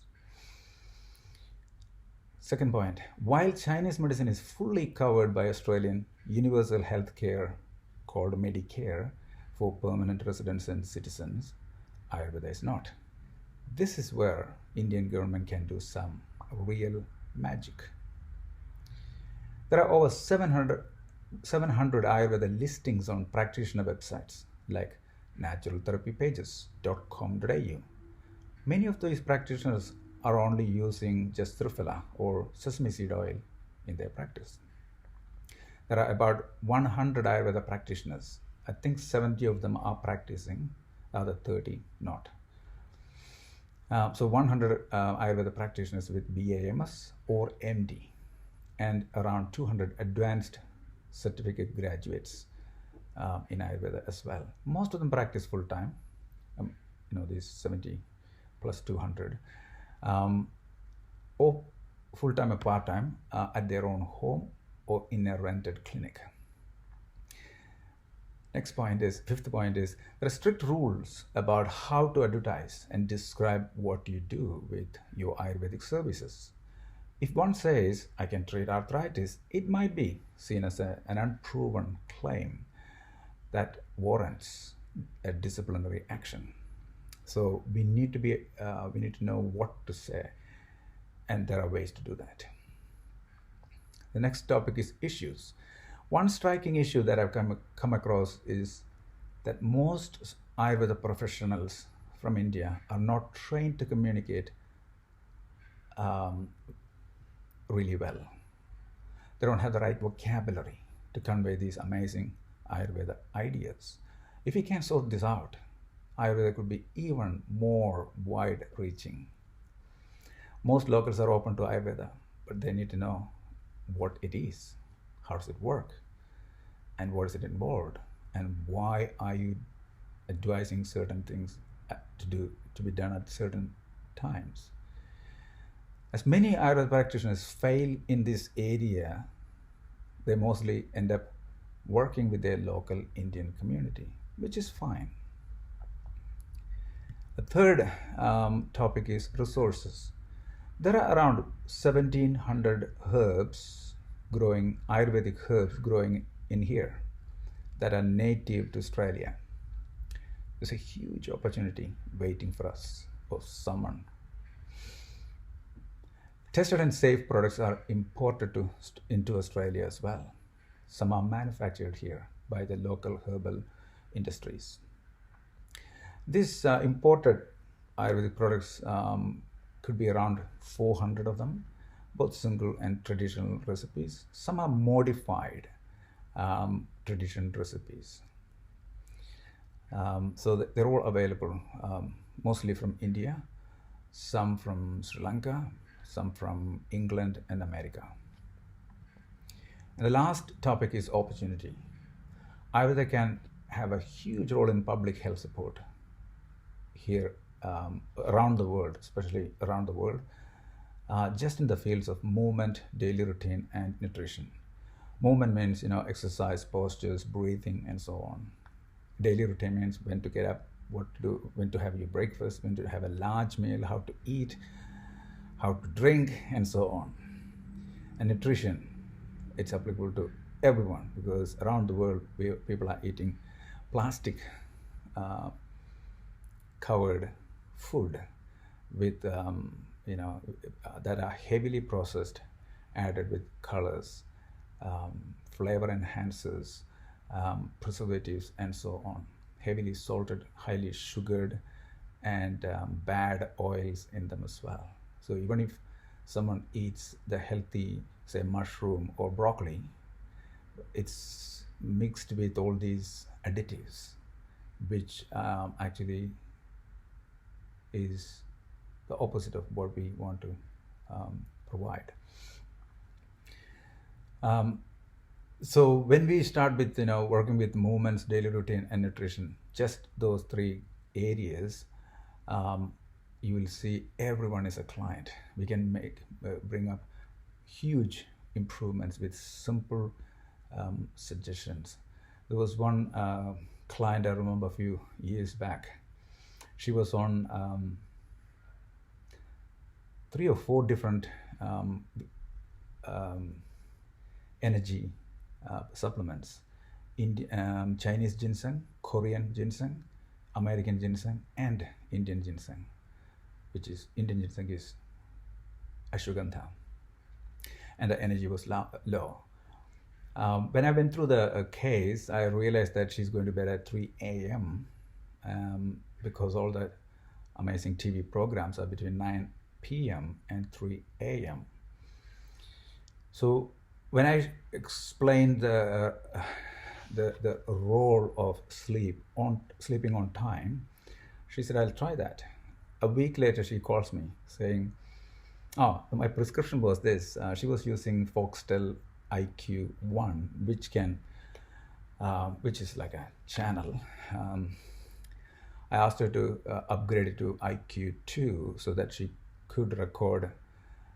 Second point, while Chinese medicine is fully covered by Australian universal health care called Medicare for permanent residents and citizens, Ayurveda is not. This is where Indian government can do some real magic. There are over 700 Ayurveda listings on practitioner websites like naturaltherapypages.com.au. Many of these practitioners are only using just Triphala or sesame seed oil in their practice. There are about 100 Ayurveda practitioners. I think 70 of them are practicing, the other 30 not. So 100 Ayurveda practitioners with BAMS or MD, and around 200 advanced certificate graduates in Ayurveda as well. Most of them practice full time, these 70 plus 200, or full time or part time at their own home or in a rented clinic. Fifth point is, there are strict rules about how to advertise and describe what you do with your Ayurvedic services. If one says, I can treat arthritis, it might be seen as an unproven claim that warrants a disciplinary action. So we need to know what to say, and there are ways to do that. The next topic is issues. One striking issue that I've come across is that most Ayurveda professionals from India are not trained to communicate really well. They don't have the right vocabulary to convey these amazing Ayurveda ideas. If we can sort this out, Ayurveda could be even more wide-reaching. Most locals are open to Ayurveda, but they need to know what it is, how does it work, and what is it involved, and why are you advising certain things to be done at certain times. As many Ayurveda practitioners fail in this area, they mostly end up working with their local Indian community, which is fine. The third topic is resources. There are around 1,700 Ayurvedic herbs growing in here that are native to Australia. There's a huge opportunity waiting for us, for someone. Tested and safe products are imported into Australia as well. Some are manufactured here by the local herbal industries. These imported Ayurvedic products could be around 400 of them, both single and traditional recipes. Some are modified traditional recipes. So they're all available, mostly from India, some from Sri Lanka, some from England and America. And the last topic is opportunity. Ayurveda can have a huge role in public health support here around the world, especially around the world, just in the fields of movement, daily routine, and nutrition. Movement means, exercise, postures, breathing, and so on. Daily routine means when to get up, what to do, when to have your breakfast, when to have a large meal, how to eat, how to drink, and so on. And nutrition, it's applicable to everyone, because around the world, people are eating plastic covered food with, that are heavily processed, added with colors, flavor enhancers, preservatives, and so on. Heavily salted, highly sugared, and bad oils in them as well. So even if someone eats the healthy, say, mushroom or broccoli, it's mixed with all these additives which actually is the opposite of what we want to provide. So when we start with working with movements, daily routine, and nutrition, just those three areas, you will see everyone is a client. We can bring up huge improvements with simple suggestions. There was one client I remember a few years back. She was on 3 or 4 different energy supplements. Chinese ginseng, Korean ginseng, American ginseng, and Indian ginseng, which is Indian ginseng is ashwagandha, and the energy was low. When I went through the case, I realized that she's going to bed at 3 a.m. Because all the amazing TV programs are between 9 p.m. and 3 a.m. So when I explained the role of sleeping on time, she said, "I'll try that." A week later, she calls me saying, "Oh, my prescription was this." She was using Foxtel IQ1, which is like a channel. I asked her to upgrade it to IQ2 so that she could record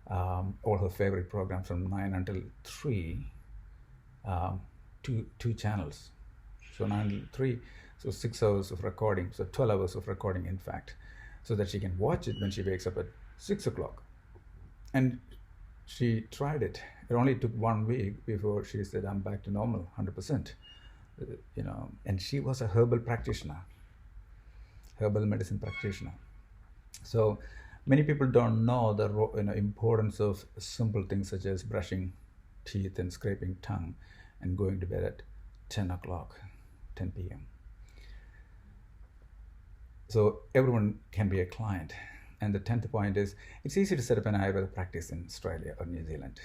all her favorite programs from 9 until 3, two channels. So 9 until 3, so 6 hours of recording, so 12 hours of recording, in fact, so that she can watch it when she wakes up at 6 o'clock. And she tried it. It only took 1 week before she said, "I'm back to normal, 100%. And she was a herbal practitioner, herbal medicine practitioner. So many people don't know the importance of simple things such as brushing teeth and scraping tongue and going to bed at 10 o'clock, 10 p.m. So everyone can be a client. And the 10th point is, it's easy to set up an Ayurveda practice in Australia or New Zealand.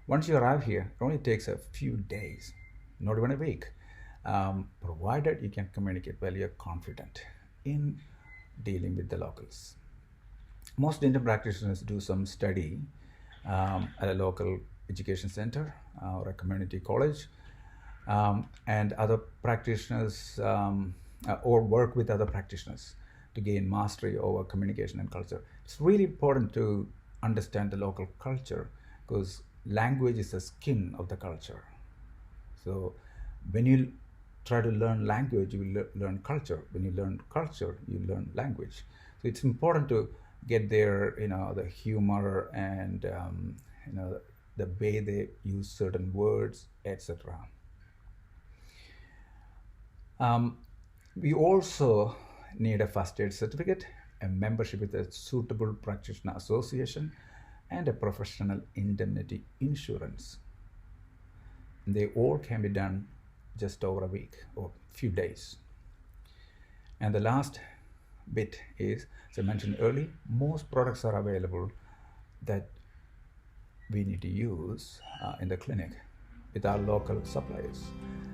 Once you arrive here, it only takes a few days, not even a week, provided you can communicate well, you're confident in dealing with the locals. Most Indian practitioners do some study at a local education center or a community college, and other practitioners or work with other practitioners to gain mastery over communication and culture. It's really important to understand the local culture because language is the skin of the culture. So when you try to learn language, you will learn culture. When you learn culture, you learn language. So it's important to get their, the humor and, the way they use certain words, etc. We also need a first aid certificate, a membership with a suitable practitioner association, and a professional indemnity insurance. They all can be done just over a week or a few days. And the last bit is, as I mentioned earlier, most products are available that we need to use in the clinic with our local suppliers.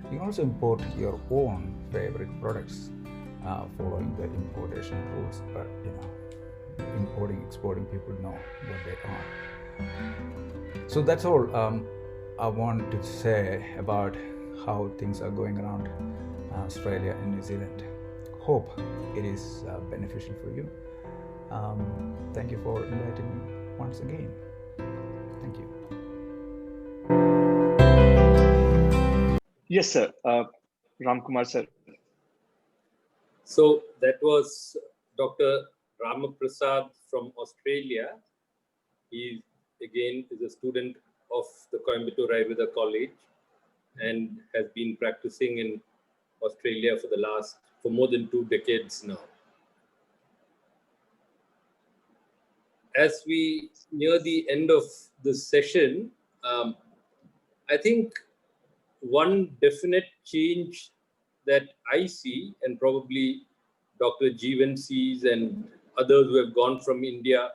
You can also import your own favorite products following the importation rules, but importing, exporting, people know what they are. So that's all I want to say about how things are going around Australia and New Zealand. Hope it is beneficial for you. Thank you for inviting me once again. Thank you. Yes, sir. Ramkumar, sir. So that was Dr. Rama Prasad from Australia. He again is a student of the Coimbatore Ayurveda College and has been practicing in Australia for more than 2 decades now. As we near the end of this session, I think one definite change that I see, and probably Dr. Jeevan sees and others who have gone from India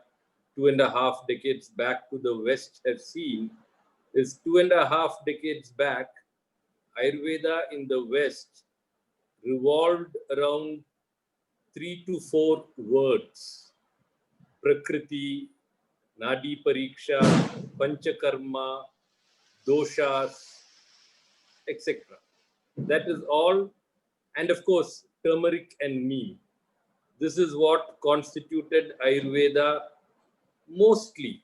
2.5 decades back to the West have seen, is 2.5 decades back, Ayurveda in the West revolved around 3 to 4 words: Prakriti, Nadi Pariksha, Panchakarma, Doshas, etc. That is all. And of course, turmeric and neem. This is what constituted Ayurveda mostly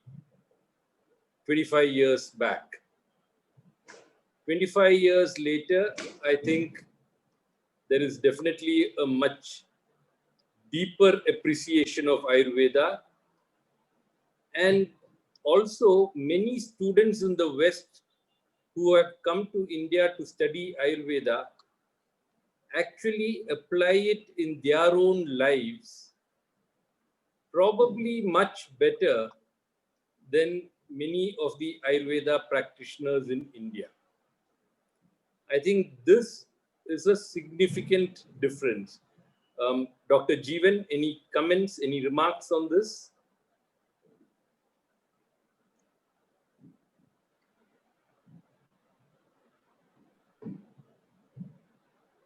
25 years back. 25 years later, I think there is definitely a much deeper appreciation of Ayurveda. And also many students in the West who have come to India to study Ayurveda actually apply it in their own lives probably much better than many of the Ayurveda practitioners in India. I think this is a significant difference. Dr. Jeevan, any comments, any remarks on this?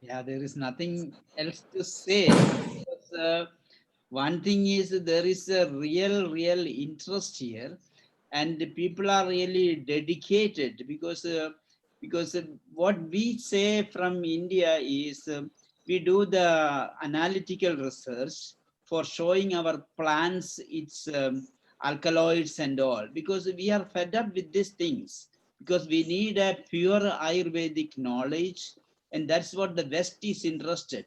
Yeah, there is nothing else to say. Because, one thing is there is a real interest here, and the people are really dedicated because what we say from India is we do the analytical research for showing our plants its alkaloids and all, because we are fed up with these things, because we need a pure Ayurvedic knowledge, and that's what the West is interested.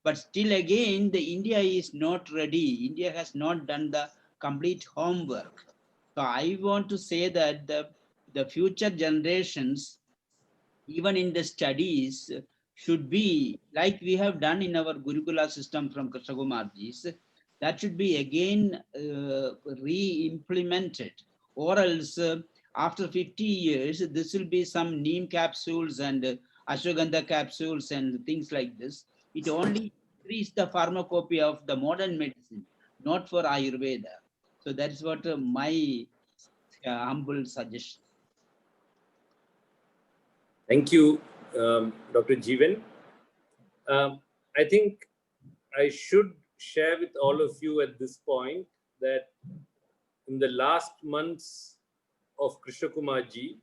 But still again, the India is not ready. India has not done the complete homework. So I want to say that the future generations, even in the studies, should be like we have done in our Gurukula system from Krishna Kumarji's. That should be again re-implemented, or else after 50 years, this will be some neem capsules and ashwagandha capsules and things like this. It only increases the pharmacopoeia of the modern medicine, not for Ayurveda. So that's what my humble suggestion. Thank you, Dr. Jeevan. I think I should share with all of you at this point that in the last months of Krishna Kumarji,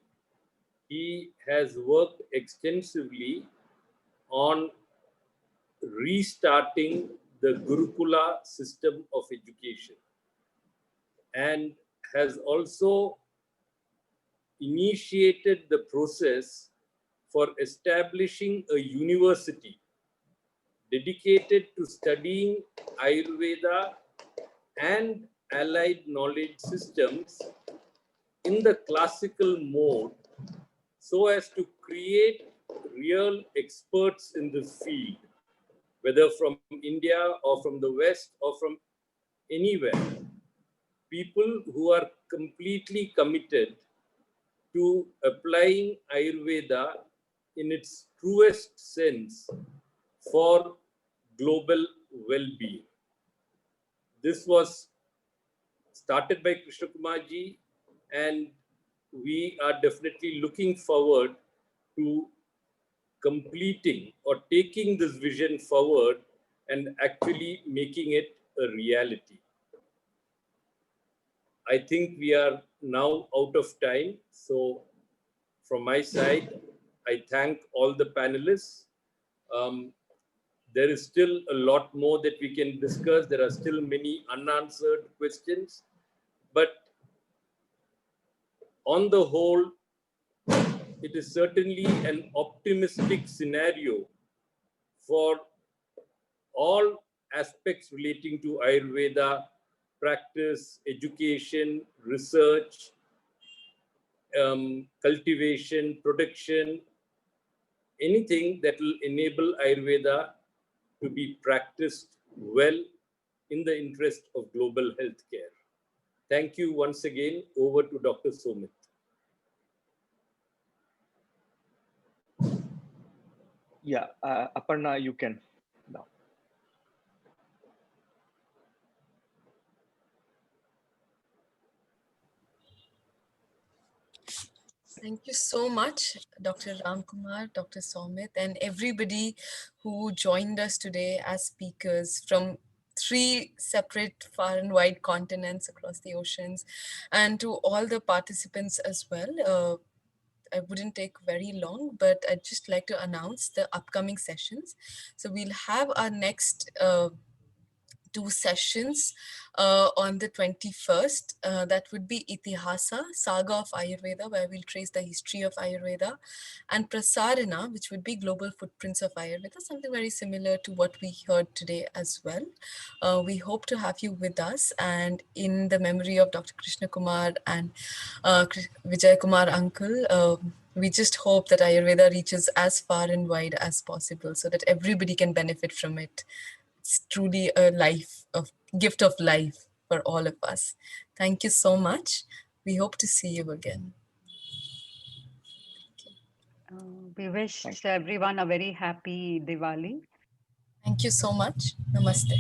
he has worked extensively on restarting the Gurukula system of education, and has also initiated the process for establishing a university dedicated to studying Ayurveda and allied knowledge systems in the classical mode, so as to create real experts in this field, whether from India or from the West or from anywhere. People who are completely committed to applying Ayurveda in its truest sense for global well-being. This was started by Krishna Kumarji, and we are definitely looking forward to completing or taking this vision forward and actually making it a reality. I think we are now out of time. So from my side, I thank all the panelists. There is still a lot more that we can discuss. There are still many unanswered questions. But on the whole, it is certainly an optimistic scenario for all aspects relating to Ayurveda, practice, education, research, cultivation, production, anything that will enable Ayurveda to be practiced well in the interest of global healthcare. Thank you once again. Over to Dr. Somit. Yeah, Aparna, you can now. Thank you so much, Dr. Ramkumar, Dr. Somit, and everybody who joined us today as speakers from 3 separate far and wide continents across the oceans, and to all the participants as well. I wouldn't take very long, but I'd just like to announce the upcoming sessions. So we'll have our next 2 sessions on the 21st. That would be Itihasa, Saga of Ayurveda, where we'll trace the history of Ayurveda, and Pradarshana, which would be Global Footprints of Ayurveda, something very similar to what we heard today as well. We hope to have you with us, and in the memory of Dr. Krishna Kumar and Vijay Kumar uncle, we just hope that Ayurveda reaches as far and wide as possible so that everybody can benefit from it. It's truly a gift of life for all of us. Thank you so much. We hope to see you again. We wish everyone a very happy Diwali. Thank you so much. Namaste.